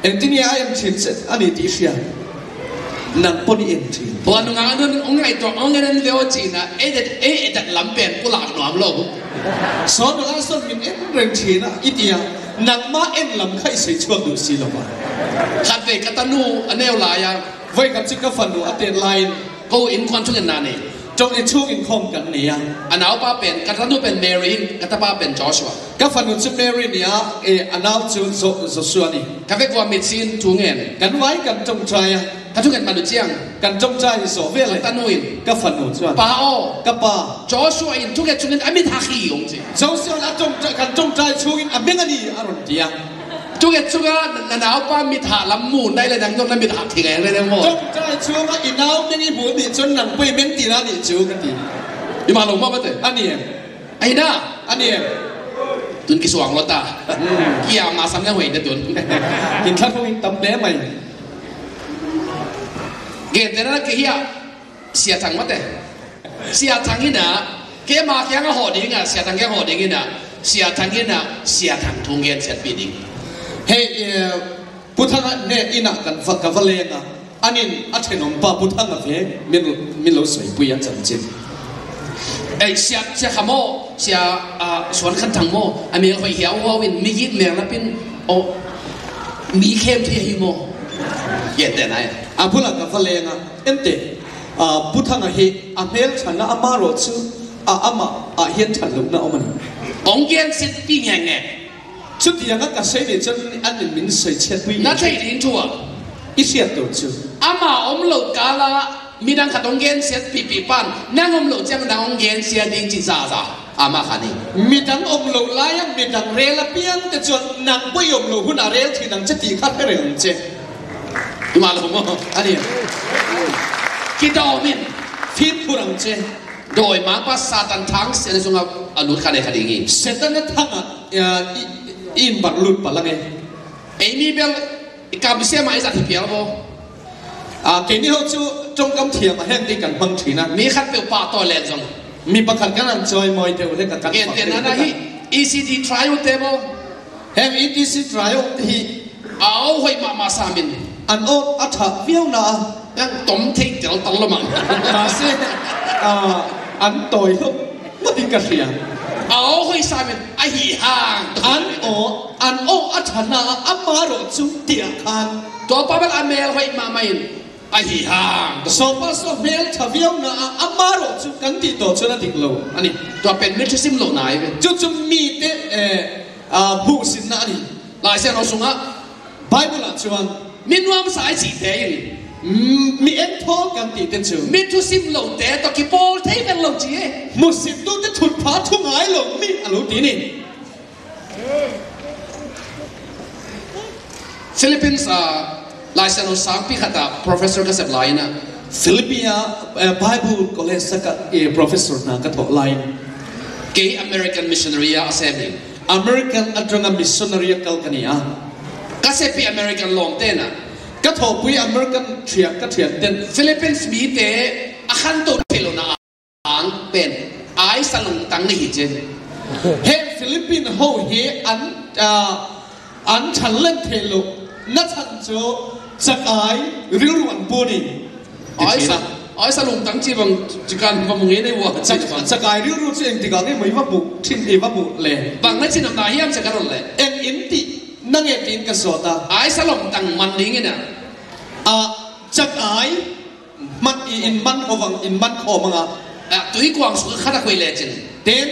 เอ็นที่นี่ไอ้ยังชินเสร็จอันนี้ที่เสียนังปนเอ็นทีพอหนุ่มอันนู้นองไงตัวองเงินเวลจีน่ะเด็ดล้ำเป็นกุหลาบหนอมโลกสอนเราสอนมินเอ็นเรื่องชีนะอีเดียนังมาเอ็นล้ำใครใส่ช่วงดูสิลงมาขัดเวกัตนูอันเนวลายไว้กับจิกฟันดูอัตเตนไลน์ก็อินควันทุกอย่างนั่นเอง จงอินช่วงอินคมกันเนี่ยอันเอาป้าเป็นกันทั้งนู้เป็นเมรีกันทั้งป้าเป็นจอชัวก็ฝันว่าจะเมรีเนี่ยอันเอาจูนโซชัวนี่กันเป็นความมิดซินทุ่งเงินกันไว้กันจงใจกันทุ่งเงินมาดูเจียงกันจงใจโซเวลตันนู่นก็ฝันว่าจะป้าโอก็ป้าจอชัวอินทุ่งเงินอเมริกาขี้ยงจีจงเสียแล้วจงใจกันจงใจช่วงอินอเมริกานี่อารมณ์เดียงจุกเอ็ดจุกอ่ะหนาวป้ามีถาลำมูนได้เลยนังต้องนั่นมีถาทิ้งอะไรได้หมดจงใจช่วงอินเอาไม่มีบุญดิจนหนังไปเม้นตีแล้วนี่จูกันดีอยู่มาลงมาเถอะอันนี้ไอ้น่าอันนี้ตุนกิสว่างรถตากี่ยามาซ้ำยังหัวเด็ดตุนกินข้าวพวกนี้ตำแหน่ไหมเกิดแต่นั้นกี่ยาเสียทางมาเถอะเสียทางนี่นะเกี่ยมาเกี่ยก็หอดิ้งอ่ะเสียทางเกี่ยหอดิ้งนี่นะเสียทางนี่นะเสียทางทุ่งเงินเสียปีดิ้งเฮ้พุทธังเนี่ยอินักกันฟักกันฟังเลยนะอันนี้อาจจะน้องป้าพุทธังกับเฮ้มิลสวยปุยยันจันจิไอเสียขโมเสียสวนขันทังโมอเมริกาเหี่ยวว่าวินมียิดเมียงแล้วเป็นโอมีเข้มที่หิโมเย็นแต่ไหนพุทธังกับฟังเลยนะเอ็มเตพุทธังเฮอเมริกันนะอามาโรซูอามาเฮียนฉันลุกนะอมันองเกียนสิปีไงไงชุดที่ยังก็ใช้ในจันอันนี้มินใส่เช็ดวิ่งนั่นใช่ลิ้นชัวอีเสียตัวจูอามาอมโลกาลามีดังขัดองเงินเสียปีปันนั่งอมโลกจังดังองเงินเสียดิ้งจิซาซาอามาขันนี่มีดังอมโลกลายังมีดังเรลเปียงแต่จนนังไม่อมโลกหุ่นอะไรที่นังจะตีขัดให้เรื่องเจ้ดูมาลงมั้งอันนี้คิดเอามินฟิล์มผู้รังเจ้โดยมาปัสสาตันทั้งเสียในส่วนของอนุขันในคดีนี้เสตันทั้งอินบัตรลุดบัตรละไงไอ้นี่เบลกับเสียมาไอ้สัตว์ที่เพี้ยนบ่เกี่ยนี่เขาจูจงกำเทียมมาแห้งดีกันบางทีนะมีขัดเปลวป่าตัวแรงจังมีประคันกันนั่นจอยมอยเดียวเล่นกันเอ็นเดียนนั่นที่ ECD trial table แห่ง ECD trial ที่เอาไว้มาสามินอันโออัฐเวียวนะยังต้มทิ้งเดี๋ยวตั้งละมั้งมาสิอันต่อยเขาไม่ติดกระเทียมเอาไว้สามินไอ้ห่างอันโออัฐนาอัมมาโรจุเตียคันตัวป้าเป็นอเมริกาไว้มาไม่ไอ้ห่างสอบมาสอบเมลทวีวนะอัมมาโรจุกันติดต่อชนะติดโลอันนี้ตัวเป็นมิตรซิมโลไหนเป็นจุดมีเตผู้สินนั่นนี่หลายเส้นเราส่งอ่ะไบเบิลชวนมินวามสายสีเทียนมีเอ็นทอกันติดเต็มชื่อมิตรซิมโลแต่ตัวกี่โพลเทียนโลจีมุสลิมตัวจะถุดผาทุ่งหายโลมีอะไรตีนี่ฟิลิปปินส์หลายเส้นเราสังพิขัดอ่ะ professor ก็เสพไลน์นะฟิลิปปินส์Bible College สักprofessor นะก็ถกไลน์เกี่ย American missionary อ่ะเสพนี่ American อันตรงนั้น missionary กัลกันนี่อ่ะก็เสพ American ลงเต้นอ่ะก็ถกไป American เทียก็เทียเต้นฟิลิปปินส์มีเตะอาคันตัวเทโลนาอังเป็นไอซ์สลุงตังนี่เจนเฮ้ฟิลิปปินส์โหเฮอันฉันเล่นเทโลนัดฉันโจสักไอริ้ววันปูนี่ไอซ์สลุงตังจีบังจีกันบังมุ้งได้วัวสักไอริ้วเองจีกันนี่ไม่ว่าบุกทิ้งเอว่าบุกเลยบางนั่นจีนน้ำตาเยี่ยมจะกันเลยเอ็นอินตินั่งเอ็นกินกระสอบตาไอซ์สลุงตังมันดิ้งเนี่ยสักไอมันอินมันเขาวังอินมันเขามังตัวที่กวางสุดข้าตะคุยเลยจีนเดน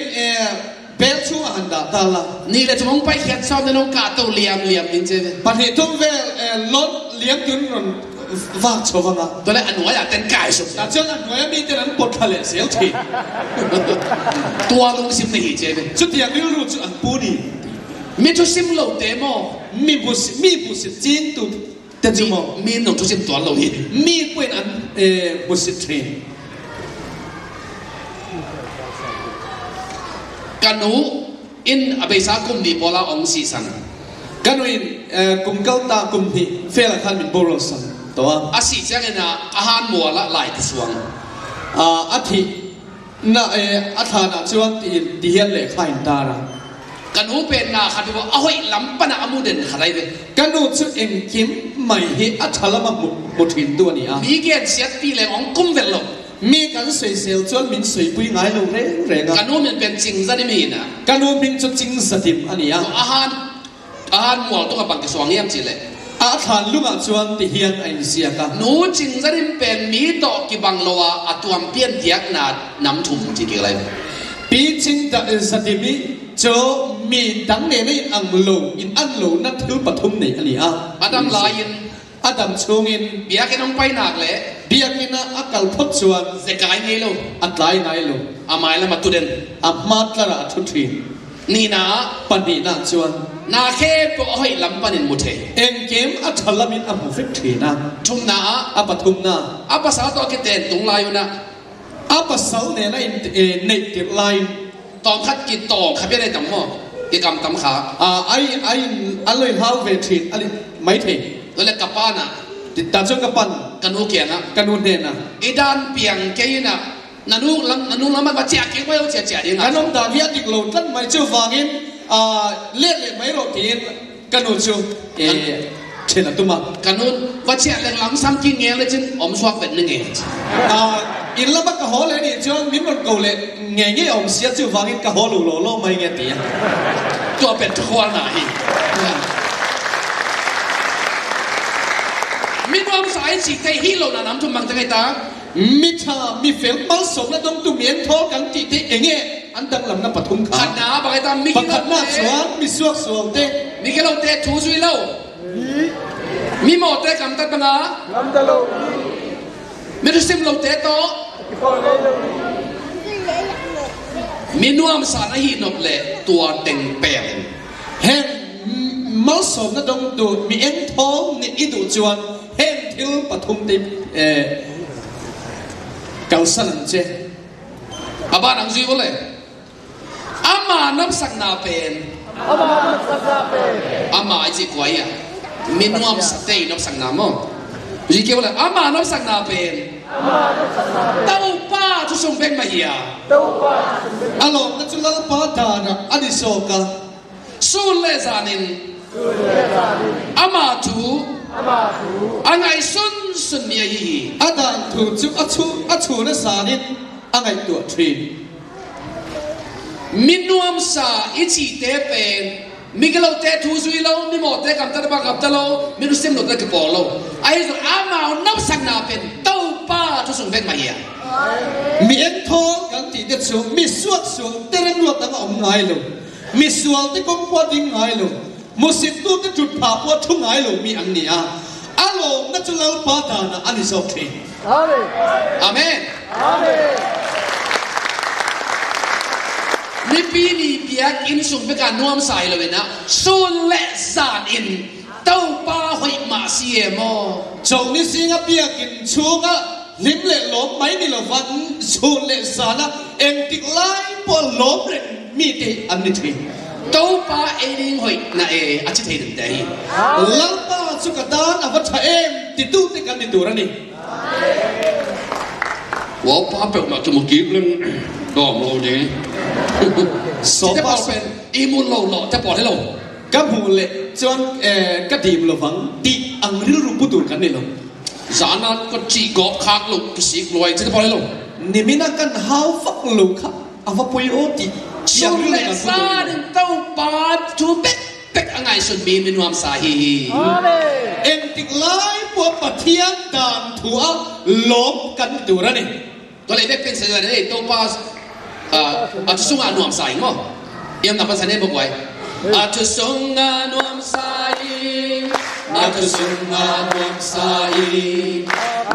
เบลชัวอันดาตาละนี่แหละจะมองไปเขียนชอบในน้องกาโตเลียมนี่เจ้ประเทศทุ่งเวลดเลี้ยงจนว่าชอบนะตัวแรกอันหนูอยากเต้นไก่สุดแต่เจ้าอันหนูมีแต่นั้นปวดทะเลเสียวทีตัวลุงซิมนี่เจ้สุดที่ยังไม่รู้จุดอันปูนี่มีทุกซิมโลเดโมมีบุษจีนตุแต่จุโมมีหนุ่มทุกซิมตัวโลหิตมีเป็นอันบุษทรีกันหนูอินอเบซ่ากุมดีโบลาองซีซันกันหนูอินกุมเกลตากุมที่เฟลขันมินโบโลซันตัวอาศัยจังเงินอาหารมัวละหลายที่สวงอาทิน่ะอาทานะชวนที่เฮียนเล่ขันตาระกันหนูเป็นนาขัดว่าเอาไว้ลำปนาอมูเดนขัดอะไรเว้กันหนูชุดเองคิมไม่เฮอัชลมามุทินตัวนี้มีเกียรติเสียตีเลยองกุมเวลลมีกันสวยเสียวจนมินสวยปุยง่ายลงเร่งกันนู้นมันเป็นจริงซะนี่มีนะกันนู้นมินจุดจริงสติมอันนี้อาหารหมวกต้องกับบังกสวงเยี่ยมจีเลย อาถานลุงอาจวนที่เฮียนไอเสียกันหนูจิงจะริมเป็นมีดอกกิบังโลวาอัตวมเพียนเทียกนาดน้ำทุ่มจีเกี่ยวอะไรปีจิงจะสติมีโจมีดังเนี่ยในอังโลอินอันโลนัทถือปฐมในอันนี้อดัมลายินอดัมชงอินเบียกินองไปหนักเลยเบียกินอักลพดชวนเสกายไงลูอัตไลไงลูอาไม้ละมาตุเดนอามาตระทุทีนี่นะปนีน่าชวนนาแค่ปล่อยลำปันินมุเทเอ็งเกมอัตลามินอัมฟิกทีนะทุ่มนาอัปทุมนาอัปสาวตัวกิเตนตรงลายอยู่นะอัปสาวเนี่ยในติดลายตอนคัดกิตองขับยังไงตั้งหม้อกิกรรมตั้งขาไออะไรฮาวเวทีอะไรไม่เทแล้วเลยกับป้านะติดตามช่วงกับปันกันนูเกียนะกันนูเดนะอีด้านเปียงเกยนะนันนูแล้วมันมาแจกเกี่ยวกับแจกยังไงกันน้องดาวิอาดิกโลกันไม่เชื่อฟังอินเล่นไม่รู้ทีกันนูชูเช่นตัวมากันนูว่าแจกแรงล้ำซ้ำกินเงี้ยเลยจินอมสวกเป็นนึงเองอินละมักกะฮอเลยนี่จนมินมันกูเลยเงี้ยเงี้ยอมเสียชื่อฟังอินกะฮอลูโลไม่เงี้ยตีตัวเป็นตัวไหนมินวามสายสิเตฮิโลนะน้ำทุ่มบังตะไคตามิชามีเฟลมัลสมและต้องตุเมียนท้อกันจิตเองเงี้ยอันดังลำนับปฐุมขันนาบางไอ้ตามิกิโลเตมีสวกสวงเตมิกิโลเตทูซุยเล่ามีหมดเตกำตัดปัญหามิรุสิมโลเตโตมินวามสารหินบเละตัวเต็งเปลนเห็นมัลสมและต้องตุมีเอ็นท้องนี่อิดุจวนเห็นทิลปฐุมติเกาสันเจอาบ้านอังซีวะเลยอามานับสักนาเป็นอามาไอจีกวยอ่ะมินวมสเตย์นับสักนาโมจีเกี่ยวเลยอามานับสักนาเป็นเต้าป้าทุสงเบงมาเฮียอารมณ์นั่นจุลป้าดานะอดิโซกาสูเลซานินอามาทูอันไงสุนเมียฮีอาดานถูกจุกอัชูนั่นสานินอันไงตัวทรีมินวมสาอิจิเตเป็นมิกโลเตทูซุยโลมิโมเตกับตะบักกับตะโลมินุสิมโลเตกับปอโลไอ้สุดอามานับสักนาเป็นเต้าป้าทุสงเวกมาเฮียมีเอ็นทองกันติดเด็ดสูงมีสวดสูงเตรังรวดตั้งอมไงโลมีสวดที่กงปวดยิ่งไงโลมุสิตุที่จุดผ่าปวดทุ่งไงโลมีอันนี้อารมณ์นั่นจุลปาดานะอันนี้สอบทีอาเมนอาเมนอาเมนนี่ปีนี้เบียกอินสุงเป็นการนวมใส่เลยนะสูนและสานอินเต้าป้าหอยมาเสียมอจงนี่สิงห์เบียกินชูงะลิมเล่หลบไม่นี่ละวันสูนและสานะเอ็งติกไล่ปวดหลบเลยมีแต่อันนี้ทีเต้าป้าเองหอยน่ะอาจจะเห็นได้ลังป้าสุกดานอวัชเอ็มติดตู้ติดกันติดตัวนั่นนี่ว่าป้าเป็นมาจมูกกิ๊บเลยก็มโลดีสอบป้าเป็นอีมุนโลหล่อจะปลอดให้เรากับหูเละจนกระดิ่มเราฟังตีอังริรุปุตุกันนี่เราจานันก็จีกอบคักลูกกสิกลอยจะปลอดให้เรานี่มินักกันหาฟักลูกครับอาว่าปุยโอติสุดเลยซาดินเต้าป้าทูเป็กอังไงสุดมีมินวามสาฮีเอ็นติกไล่พวกปะเทียนดานถัวลบกันตัวนั่นนี่ตัวเลยเป็นเสือเนี่ยเต้าป้าอาจจะส่งอานวมใส่มั้งยังนับภาษาเนี่ยบอกไว้อาจจะส่งอานวมใส่อาจจะส่งอานวมใส่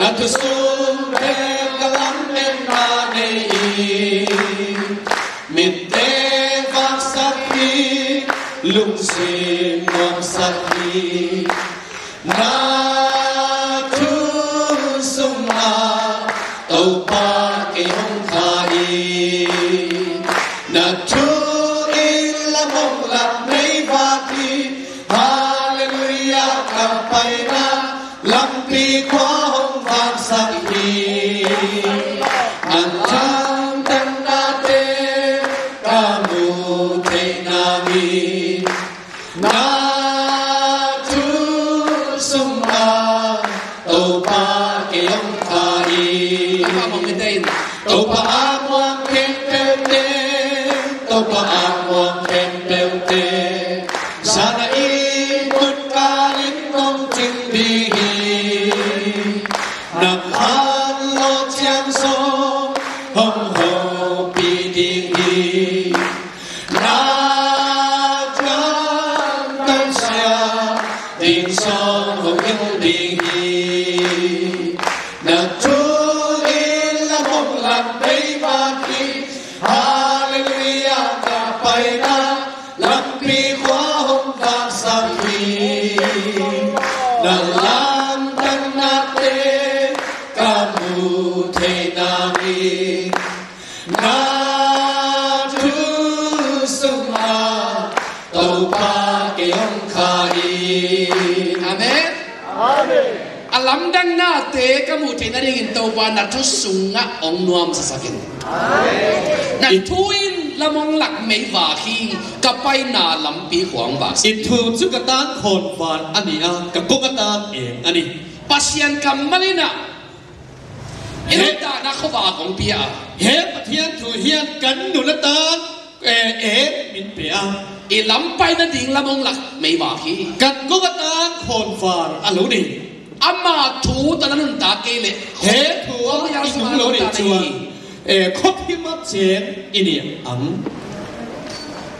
อาจจะส่งเด็กกำลังเป็นมาในมิดเตฟักสักทีลุงเสียงนวมสักทีนาทุส่งมาเต้าป้าเกี่ยงขาดีนาทูอิลลามงลับในบาทีฮาเลลูยากับไปนะลำปีขวาห้องฟังสักที lắm đăng na tế các mù thế này in tàu và nát chút sung ngã ông nuông sa sakin nát thui làm ông lạc mấy vả khi cặp bay na lắm bị hoang vả in thu chút cái tan khôn phản anh đi cái công cái tan em anh đi pasien cầm malina hết ta na khó vả công bia hết bát thiên thu hiền cắn nụ lát tan mình bia lắm bay na đình làm ông lạc mấy vả khi cắn công cái tan khôn phản anh lối đi ama thu ta nun ta kê lệ hết thu ông anh cũng lối đi chua khóc hiếm mất chén ini ấm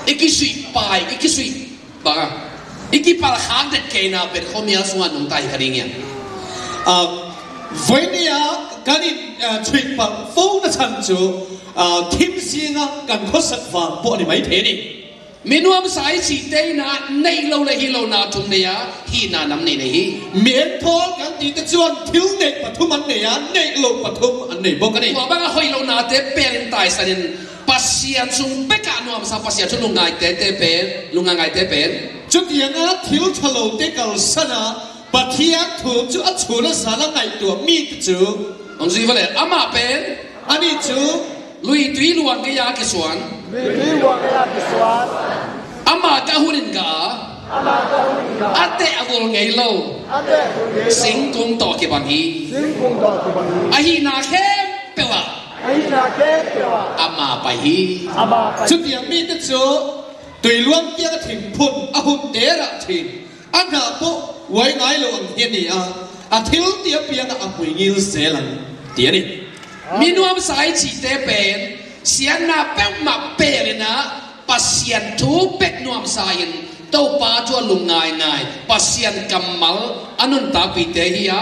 iki sui pai iki sui ba iki pal khang det ke na per khomia suan nung tai kharingia với nia cái đi chuyện bằng phố nó thành chỗ thêm xin á cần có sức vàng bộ này mấy thế đi minuam sai chỉ tây na nei lâu lại hi lâu na thùng này á hi na nắm này này miễn thôi cái gì cái chuyện thiếu này và thu anh này á nei lâu và thu anh này bao cái này mà bác hơi lâu na thế bèn tài sản pasien sung beka nuam sa pasien sung lungai te pen lungai te pen chút tiền á thiếu thà lâu te cầu sana bát thiên thu chú ắt chú nó sao nó ngày tuổi mi chú ông gì vậy ama pen anh đi chú lui tùy luang cái ya cái xuan ama ka hunin ka ate avol ngei lâu sing kung to ke bang hi ahi na khem pewa ama pai hi chút tiền mi te chú tùy luang kia cái thỉnh phun hôn đế ra thỉnh anh nào bộ với ngài lo anh hiền này thiếu tiền tiền quỷ nghiêu sẽ lần tiền đi minuam sai chỉ te pen sian na pe ma pe le na pasien thu pek nuam sain to pa cho lungai ngai pasien kamal anun ta pi te hiya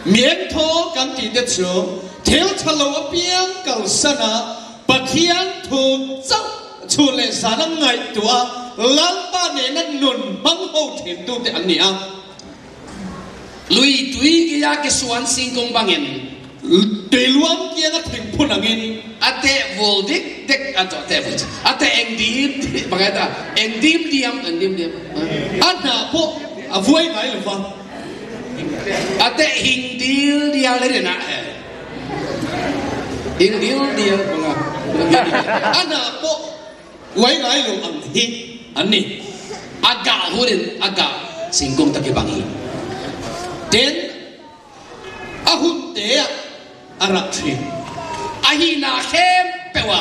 miễn thô căn chỉ te chú thiếu thà lâu biếng cầu sana bát thiên thu dâu chú lệ sa năng ngày tua lăng ba nè năng nôn băng hậu thiên tu te anh nia lui tui ke ya ke suan sing kong bangin tùy luang kia cái thỉnh phun angin ate voldik dek ate voldik ate engdim bangata engdim diam anh nào bộ vui ngài luôn vâng ate hingdil dia le na hingdil dia anh nào bộ vui ngài luôn anh đi aga hurin aga sing kong ta ke bangi đến ahun te arakhi ahina khem pewa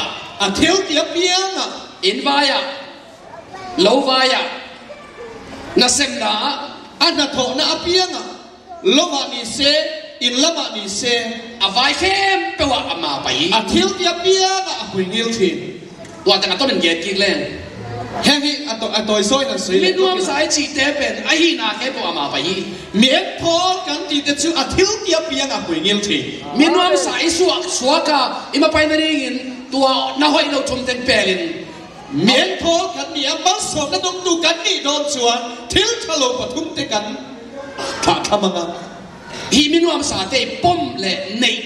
thiếu tiền biếng invaya lovaya na semna anh thọ na biếng lova ni se in lama ni se avai khem pewa ama pai thiếu tiền biếng quỷ nghiêu thìn wa ta to men ge ki len hang hi atoi soi na soi min nuam sai chi te pen ahina khem pewa ama pai miễn thôi cái gì cái chú thiếu tiền biếng quỷ nghiêu thìn min nuam sai suaka ima pai na ringin tua na hoi lo thum ten pelin miễn thôi cái gì mà số nó đông đủ cái gì đó chúa thiếu thà lâu và thung te cái cả tham ăn hi min nuam sa te pom le nei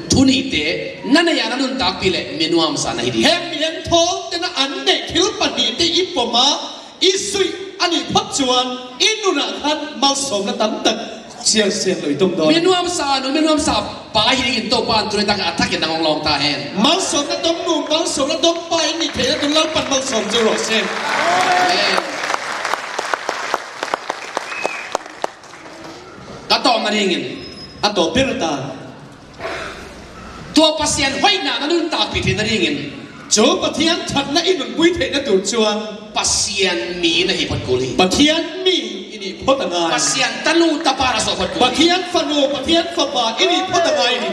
thuni te nana ya nanun tak pi le min nuam sa na hi di hem miễn thôi te na an ne thiếu bản địa te ipoma isui anh ấy phát chuan inu na khan mal som na tam tak chiang xiang loi tum don minuam sa pa hi in to pan tu ta attack in ngong long ta hen mal som na dom nu mal som na dom pa ni the tu lam pan mal som jo ro sen ta to ma ringin ato pirta tua pasien hoina nanun ta pi the na ringin chỗ bát thiên thật na inun bui the na tu chuan pasien mi na hi pat kuli bát thiên mi ini potangai pasien tanu tapara so pat bát kuli thiên fanu bát thiên faba ini potangai ni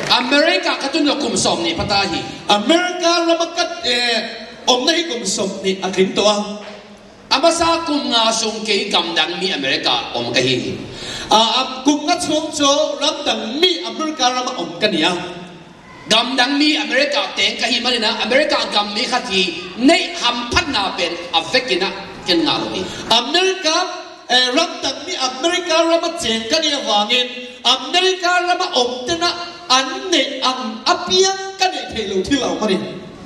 America katun lo kum som ni patahi America ramakat om na hi kum som ni akin to amasa kum nga sung ke gam dang mi America om ka hi kum na chung cho ram dang mi America rama om kania gam dang mi America te ka hi marina America gam mi khati nei ham phat na pen avekina ken nga lo ni America ram dang mi America rama chen kania wangin America rama om tena an ne ang apiang kane thelo thilau mari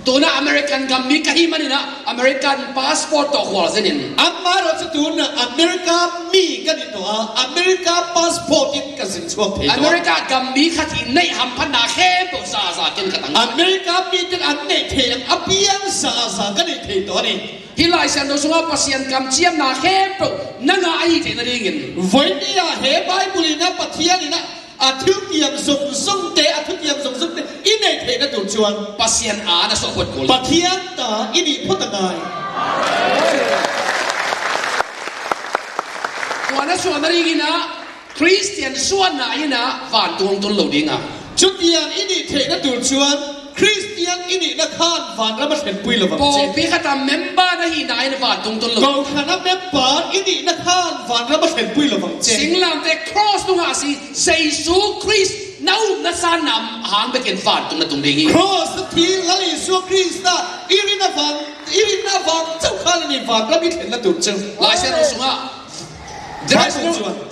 ตัวน่ะอเมริกันกัมมีกะฮิมันนี่นะอเมริกันพาสปอร์ตต่อหัวเส้นนี่อามาเราจะตัวน่ะอเมริกามีกันนี่ตัวอเมริกาพาสปอร์ตอินกันสิช่วงเทอเมริกากัมมีขัดที่ในหำพันนาเข้มตัวซาซากินกันตั้งอเมริกามีกันอันในเทียงอเปียงซาซากันในเทียตัวนี้ฮิลายเซนโดสุงาปัสยันกัมเจียมนาเข้มตัวนั่งไอ้เจนนั่นเองวันนี้อะเฮบายบุรีนะปัทยานี่นะอาทิตย์ยามส่งเตะอาทิตย์ยามส่งเตะอินในเทนะตุนชวนปัสยันอานะสกุลกุลปัทยาตาอินี่พุทธนายตัวนั้นส่วนนั้นอีกนะคริสเตียนส่วนไหนนะฝ่านตัวตุนเหล่านี้อ่ะจุดยามอินี่เทนะตุนชวนคริสเตียนอินี่นักข่าวฝ่านแล้วมันเป็นปุยหรือเปล่าพอพี่ข้าทำเมมเบอร์นะฮีนายนะฝ่านตุนเหล่าก็ขณะเมมเบอร์อินี่นักข่าวฝ่านแล้วมันเป็นปุยหรือเปล่าสิ่งลำแต่ครอสตุงอาศีเซซูคริสน้านัสานำหางไปกินฝ่านตุงนั่นตุงเดียครอสทีละลิสุคริสต์อิรินาฟังเจ้าข้านี่ฟังแล้วมีเห็นนั่นตุงจึงหลายเส้นเราสุงา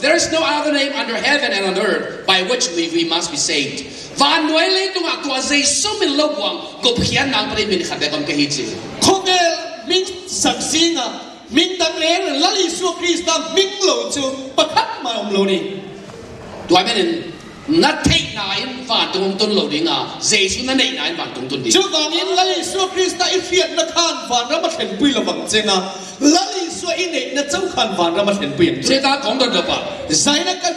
There is no other name under heaven and on earth by which we must be saved. วันด้วยเลยตุงอ่ะตัวเจสุมิลลบวังก็เพียงนางประเดี๋ยวมีขัดแต่กำเกหิจิคงเอมิงสักสิ่งอ่ะมิงตั้งเองละลิสุคริสต์มิงโลจูประคับมาอมโลนี่ด้วยไม่เนี่ยนัดเทนายฝ่านตรงต้นเหล่านี้อ่ะเจสุนั่นเองนายฝ่านตรงต้นดีจุดนี้ละลิสุคริสต์อิเฟียนนักขันฝ่านเรามาเห็นปุยละบังเจงอ่ะละลิสุอินเอกนักเจ้าขันฝ่านเรามาเห็นปุยเจ้าตาของตัวเดียวป่ะใจนักก็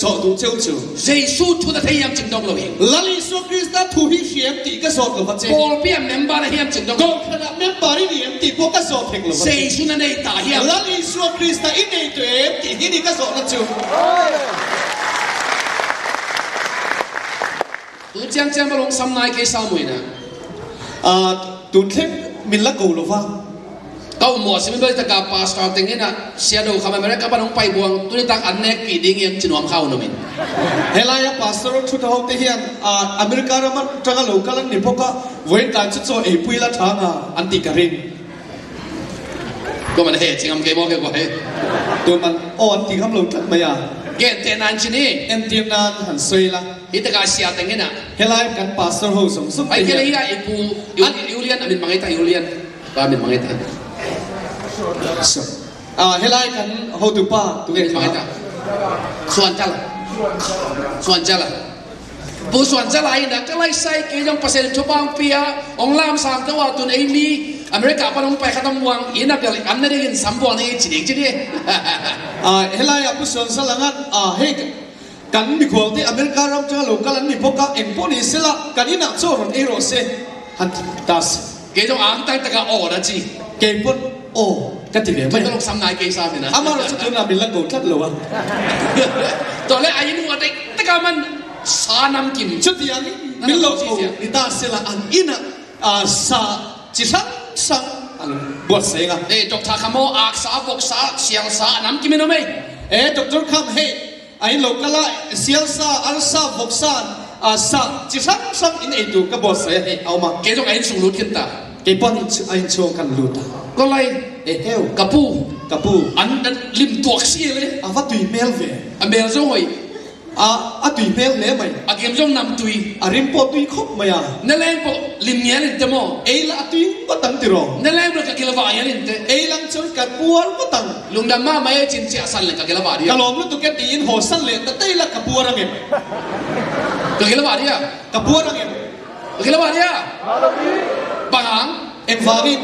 สอดูเจ้าจูเจสุทุนเทียมจึงต้องเราเองละลิสุคริสต์ทุหิเสียมตีก็สอดเราบังเจงพอเปียเมมเบอร์เทียมจึงต้องก็ขณะเมมเบอร์นี่เอ็มตีพวกก็สอดเองเราเจสุนั่นเองตาเฮียละลิสุคริสต์อินเอกตัวเอ็มตีที่นี่ก็สอดเราจูตัวเจ้ามาลงสำนักเกษามุยนะตุนเท็มมิลละกูหรือว่าเขาหมดสิมันเลยตะการพาสตอร์ติงนี่นะเสียดูคำอเมริกาบ้านน้องไปบวงตัวนี้ตั้งอันเนกปีดิ้งยังจีนวมเข้าหนุ่มินเฮลายาพาสตอร์ชุดท้องที่เฮียนอเมริกาเรามันจังหวะลูกกันนี่พวกก็เว้นการชุดโซ่เอปุยละทางอันติการินก็มันเหตุจริงคำเกย์บอกเกี่ยวกับเหตุตัวมันอันติคำลูกกันไหมอ่ะเกณฑ์เตนันชินีเอ็นเตียนนานหันสวยละฮิตการเสียติงนี่นะเฮลายกันพาสตอร์หูสมสุขไอ้เกลี่ยไอ้ปูยูเลียนอันนี้มังไงตายูเลียนบ้านเป็นมังไงตาเฮลายกันหูตุป้าตุเกมังไงตาส่วนจัลปูส่วนจัลไอ้นะก็ไล่ใส่เกี่ยงภาษาชาวบ้านเปียองลามสามตัวตุนไอ้มีอเมริกาปนองไปขัดมวงอินนับอย่างอันนั้นเองสัมบัวนี่จีดีเฮลายผู้ส่วนสลังเฮกันมีความที่อเมริกาเราจะลูกกันนี่พวกก็เอ็มพอดีสิละกันนี่นักโซ่รถเอโรเซ่ฮันตัสเกี่ยงอ่างตั้งแต่ก็โอ้ละจีเกี่ยงปนโอ้กันที่เนี่ยไม่ต้องสำนักเกี่ยงสามนะอามาเราจะจุนอาบิลละกูทัดหรอวะตอนแรกอายุนึกว่าแต่ก็มันสาน้ำกิมชุดยังบิลละกูนี่ตาสิละอันอินะสาจิสังบวชเสียงดรคำโมอักษาบกษาเสียงสาน้ำกิมโนไม่ดรคำเฮไอ้ลูกก็ละเสียงสาอัลซาบกษาสาจิสังอินเอตูก็บวชเสียเอามาเกี่ยงไอ้สุรุตกันตาเกี่ยงปนไอ้โชกันลุตาก็เลยเฮลกับปูอันนั้นลิมตัวเสียเลยว่าตุยเมลเวเมลส่งไว้ตุยเมลเลยไหมเกี่ยงส่งนำตุยริมปอตุยคบไหมนั่นแหละพอลิมเงี้ยลินเตโมละตุยก็ตั้งติรอนั่นแหละพอกับกิลวาอย่างลินเตลังชนกับปัวก็ตั้งลุงดำมาไม่จินเสียสันเลยกับกิลวาดิกะลอมลุตุกแกตีนหัวสันเลยแต่ละกับปัวรังเงกับกิลวาดิกับปัวรังเงกับกิลวาดิบางเอ็มฟาริ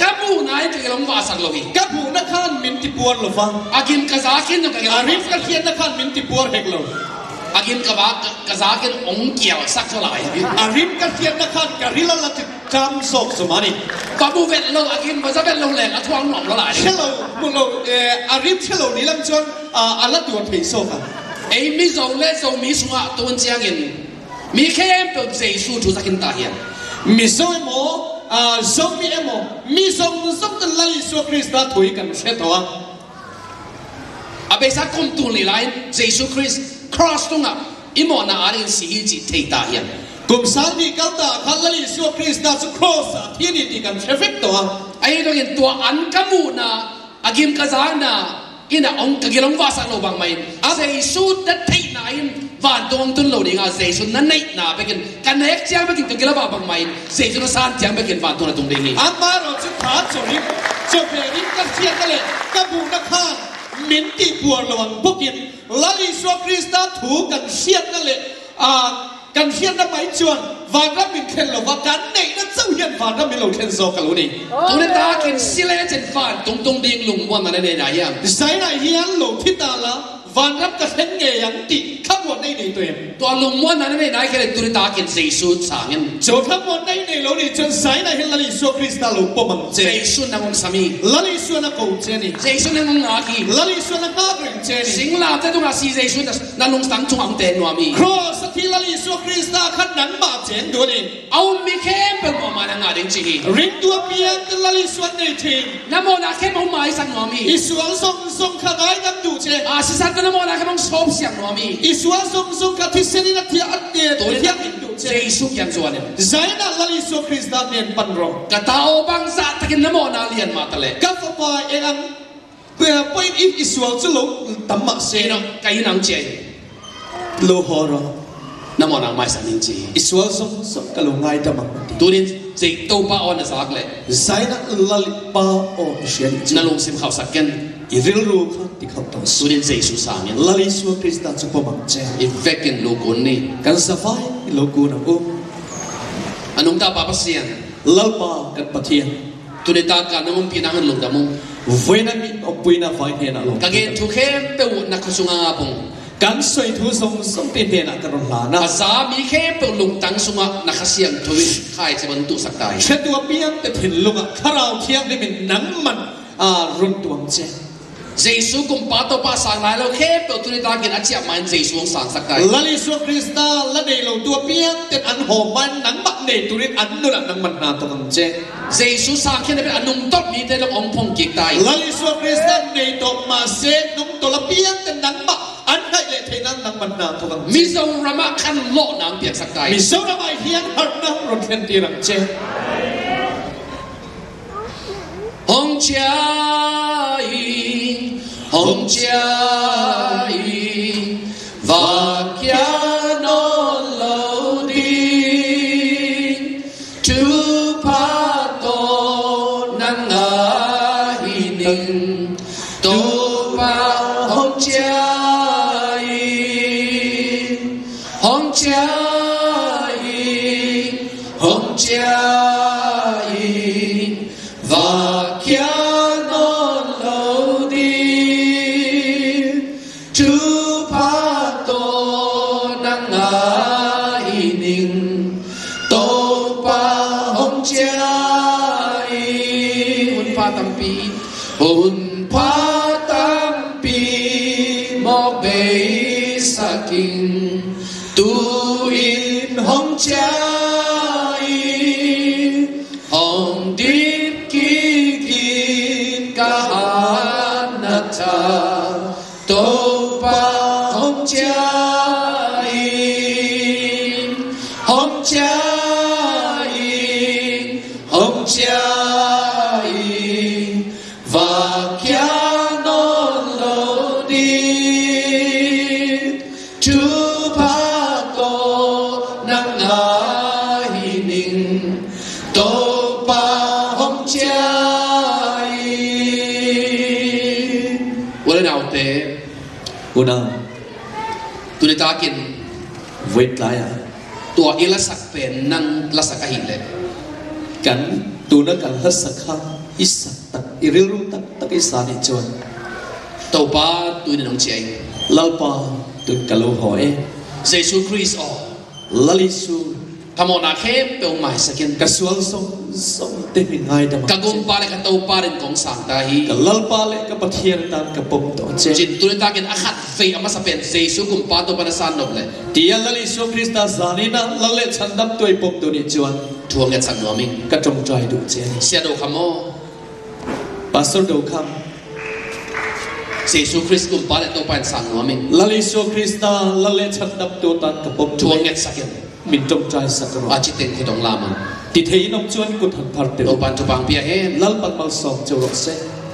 กับผู้นายกับกิลวาสันโลหิกับผู้นักขันมินติปัวหรอฟังอากินกษัตริย์กินกับกิลวาริฟกับเขียนนักขันมินติปัวเฮกโลอากินกษัตริย์กินองเกี่ยวสักเท่าไหร่ริฟกับเขียนนักขันกับริลละติจำศกสมานีกับผู้เวทโลอากินมันจะเป็นโรงแรมและทวงหน่อมละหลายเชลโลมุโลริฟเชลโลนี่ลำจนอัลลัตัวที่โซกันไอ้มิโซเลโซมิสุงะตัวเจียงเงินมีแค่เป็นเจสุทุสักกินตาเหียนมิโซเอโมโซมีเอโมมิโซมุสตันลาลิสุคริสต์ถุยกันเสร็จตัวอาเบสักคมตุนลีไลเจสุคริสต์ครอสตุงอ่ะอิโมนาอารินสีจิตเทตาเหียนกุมสังดีกัลตาขันลาลิสุคริสต์สุครอสที่นี่ที่กันเทฟต์ตัวไอ้ตัวเงินตัวอันกามูนาอากิมกาซานาอินะองกกิลงวาสังโลบังไม่เจสุดัตเทนายวันตัว งตุนโลดิงาเจสุนนั้นในนาไปกินกันเอกเจ้าไปกินกันละบาบังไม่เจสุนสานเจ้าไปกินฟันตุนตรงนี้อามาเราจะถามจริงจบเพลินกัเชียนกันเลยกับบุญนักข้ามินตีบัวระวังพวกกินลาลิสวคริสต์ถูกันเชียนกันเลยกันเชียนนั้นไม่ชวนวานรับมินเคนหรอว่ากันไหนนั้นเจ้าเฮียนวานรับมินเราเคนโซกันรู้นี่ตุนตากินสิเลจันฟันตรงดิ่งลุงวันนั้นในไหนยังใส่ไหนเฮียนหลงที่ตาละวันรับกระเซ็นเงยยังติข้ามวันในตัวเองตัวลุงม้วนนั้นไม่ได้แค่ตุนตากินเจสุนสางินโจข้ามวันในเรานี่จนใส่ในเฮลลิสวคริสต์ลูกปมังเจสุนนังสามีลลิสวนักกูเจนี่เจสุนนังอากีลลิสวนักนักเรียนเจนี่สิงลาแต่ตัวซีเจสุนนั่นลุงสังจงอังเตนวามีครอสที่ลลิสวคริสต์ขันนั้นมาเจนดูนี่เอาไม่เข้มเป็นประมาณงานจริงๆริงตัวเปียกลลิสวในทีมน้ำมันเข้มเอาไม้สังวามีอิสวาส่งข้างไอ้น้ำดูเจสิสันตัวน้ำมันเข้มเอาชอบเสียงวามีอิสวาส่งข้าที่เซนินัทยาอัดเดียตัวเทียบเจสุยันจวนเนี่ยใจน่ะลลิสวคริสต์เนี่ยปันรองกระตาอบางสัตตะกินน้ำมันเลียนมาตะเล่กับฝ่ายเองเพื่อไปอิสวาจะลงตั้มมาเซนไก่นังเจโลหะรอน้ำมันไม่สันนิษฐานอิสวาส่งกะลงไงตั้มมาตัวนี้เจตัวป้าอ่อนสักเลยใจน่ะลลิป้าอ่อนเชียนนั่นลงสิมข่าวสักกันอีริลรูค่ะที่เขาต้องตัวนี้เจสุสามีลลิสวคริสต์จะพบมันเจอีเวกินโลกุนนี่กันสบายโลกุนอุ้มอันนุ่งตาป้าเสียนลลป้ากันปะเทียนตัวนี้ตาการน้ำมันพินาหันลงดามุงเวนัมิอปุยนาไฟเฮน่ะลงกางเกงทุกเข้มเปวนักขสุงอาปงกันสวยทุส่งเป็นเฮน่ะกระลานะภาษามีเข้มเปวลงตังสุงอานักเสียงทวิใครจะบรรทุกสักได้เช่นตัวเปียงแต่ถิ่นลงอ่ะข้าเราเทียบได้เป็นน้ำมันรุ่นตัวเจเจสุกุมปาโตปาสังไลเราเข้มเปวตัวนี้ตากินอาเจียมันเจสุงสังสักได้ลลิสวคริสต์ละเดลงตัวเปียงแต่อันหอมมันน้ำมันเนตุริอันนู่นน้ำมันนาตัวเจเจสุสังแค่เป็นอันนุ่มตบมีแต่เราองพงกิกได้ลลิสวคริสต์เนตกมาเซนุ่มตัวละเปียงแต่น้ำมันอันให้เละเทนั้นน้ำมันนาตัวมิโซรามาคันโลน้ำเปียกสักได้มิโซรามาเฮียนหันน้ำรถเข็นตีรังเจฮงเจ้าฮงเจ้าว่าแค่นอนโลดีทุพาโตนังอาหินิงตุปาฮงเจ้าฮงเจ้าฮงเจ้าว่าแค่นอนโลดีทุพาโตนังอาหินิงโตปาฮงเจ้าหุ่นพาตัมปีหุ่นพาตัมปีมอกเบสักิงตูอินฮงเจ้าฮงดีโตปาฮงเจ้าฮงเจ้าฮงเจ้าว่าแค่นอนโลดีทุพาโตนังอาหินิงโตปาฮงเจ้าวันนั้นเอาเตะกูน่าตัวนี้ตากินเวทไรอ่ะตัวอิลสักเป็นนั่งลัสักหินเลยกันตัวนั้นกันลัสักข้าอิสักตักอิริรุตักตักอิสานิจวนตัวป้าตัวนี้น้องเจย์ลาป้าตัวกะโลหอยเจสุคริสต์อ๋อลลิสูทำโมนาเข้มเป็นหมายสักยันกระสวงส่งเต็มง่ายดำกะกุมปาเลกะตัวปาเรื่องของสังตาฮีกะลลปาเลกะปะเทียนตานกะปมตัวเจจิตตัวนี้ตากินอาคัดเฟยอามาสเปนเจสุกุมปาตัวปานสานนบเลยที่ยันลลิสูคริสต์ซานีนะลเลชันดับตัวปมตัวนี้จวนทวงเงินสักหน่วยมิงกะจงใจดูเจเสียดูคำโมปาสโดคำเจสุคริสต์กุมปาเลตัวปานสังหน่วยมิงลลิสูคริสต์ลเลชันดับตัวตานกะปมทวงเงินสักยันมินจงใจสักรอาจิตเต็งขุดองลามันติเทยนอมจวนกุทันพาร์เตโลปันจุบังเปียเฮลัลปันมัลสองเจวรเซ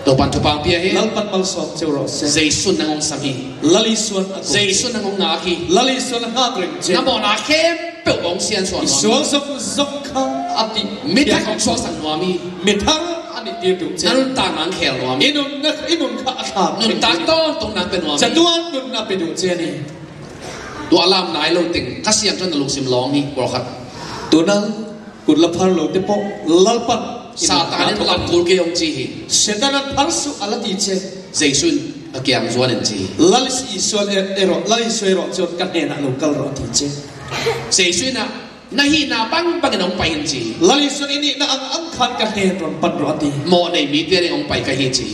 ตัวปันทุบางเปียเฮลปันมัลสอนเจ้ารอเซเจสุนนงสามีลลิส่วนเจสุนนงงาคีลลิส่วนงากริงเจน้ำบ่อนาเข้มเปิดองเซียนส่วนส่วนสงข้างอดีมิทักของส่วนสังนวมีมิทักอันนี้เดียวดูเจนั่นต่างนังเขลนวมีอินุนข้าขาดนุ่นต่างต้นตรงนั้นเป็นนวมีจะตัวนุ่นน่ะไปดูเจนี่ตัวลามนายเราติงข้าเสียงจนลูกซิมร้องนี่บอกครับตัวนั้นกุลพันโลเตปอกลปันซาตานนี่ลำกูเกี่ยงจีเสดานันพัลสุอัลติเจเจสุนเกี่ยงจวนจีลลิสอิสวลเอโรลลิสเอโรจนกันเนนักลูกกัลโรติเจเจสุนนะนาฮีนาบังบังน้องไปกันจีลลิสอินี่น่าอังคันกันเนรอนปันโรติโมในมีเดียร์น้องไปกันเฮจี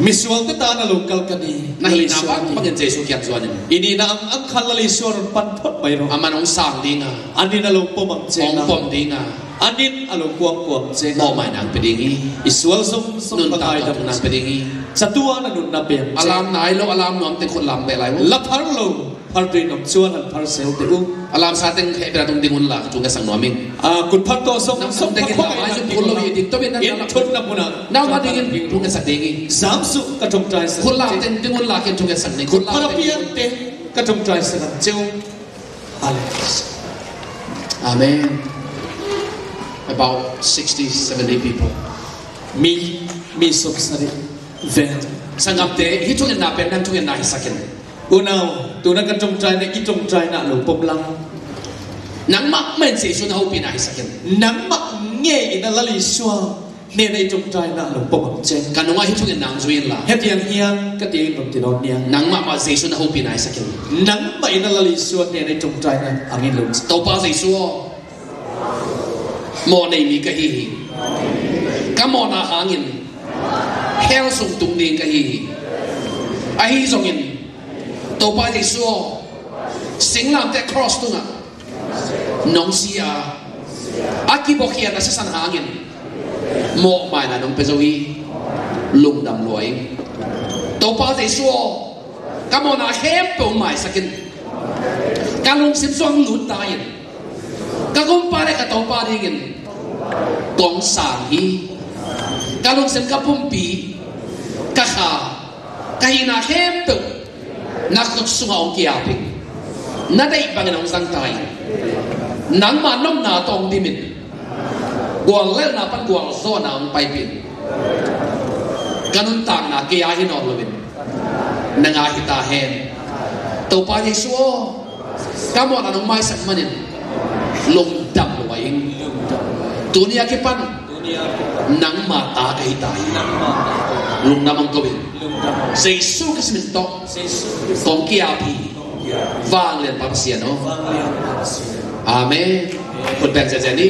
มิสวลตตานาลูกกัลกันนี่นาฮีนาบังบังเจสุเกี่ยงจวนอินี่น่าอังคันลลิสวรปันพดไปโรอามันน้องสั่งดิ้งอ่ะอันนี้น่าลูกปมังเจนะปมดิ้งอ่ะอันนี้อารมณ์กวางเจมอไม่นางเป็นอย่างนี้อิสวลสมนุนตาตนางเป็นอย่างนี้สัตว์นั้นนุนนับเป็นอารามไหนโลอารามน้อมแต่คนลำแต่ไรวะลับพันโลพันตีน้ำชวนพันเซลติอุอารามซาเต็งให้เป็นตรงดิ่งหุ่นหลักจุงกระสังน้อมิงกุดพันโตสมสมแต่กินหลายจุดคนเราอยู่ดิ่งตัวเป็นนั่นชนนับมุนาน้ามาดิ่งจุงกระสังดิ่งสามสุกระจงใจสังคนลำเต็งดิ่งหุ่นหลักจุงกระสังดิ่งคนพาราเปียเต็งกระจงใจสังเจ้าอะไรอาเมนabout 60-70 people มีสุขสันต์เวทสังกัดเตะฮิตุเงินนาเป็นนั่งทุเงินนาฮิสักเนอุณาวตัวนักการจงใจในกิจงใจน่ะหลวงปู่ลังนังมักเม่นเสียชุนเขาปีนาฮิสักเนนังมักเงี้ยอินาลลิชัวเนี่ยในจงใจน่ะหลวงปู่มังเจนการนุ่งฮิตุเงินนางจุยนละเฮ็ดยังเฮียงก็ตีนตีนอนเนี่ยนังมักมาเสียชุนเขาปีนาฮิสักเนนังมักอินาลลิชัวเนี่ยในจงใจน่ะอังยินลุงตัวป้าเสียชัวมอในมีกะฮีก็มอนาหางินเฮลส่งตุงเดียงกะฮีไอฮีส่งเงินตัวป้าเจสัวสิงลามแต่ครอสตุงอ่ะน้องเสียอากิบอกเฮียนะเสสันหางินมอไม่นะน้องเปโซวีลุงดำรวยตัวป้าเจสัวก็มอนาเฮมเปิลไม่สักนการลงสิบสองหลุดตายก็กุมปาได้กับตัวป้าดีเงินกองสางฮีการลงเส้นกับปุ่มปีก็ขาก็หินาเข้มตุนักสุขสุขเอาเกี่ยวพิงนั่นได้บางอย่างสังไตนังมาน้องนาตองดิมินกวางเล่นนาปันกวางโซนาองไปปินการนุ่นต่างนาเกียร์หินอลวินนังอาหิตาเฮนตัวป้าเยซัวก็มองน้องไม่สักมันนินลงดำไว้ตัวนี้กี่ปันนังมาตาใครตายลุงน้ำมันก็เป็นเซซูกิสมินโตกองกี้อาพีวางเรียนปัสเซียโนอาเมนคนเป็นเจเจนี่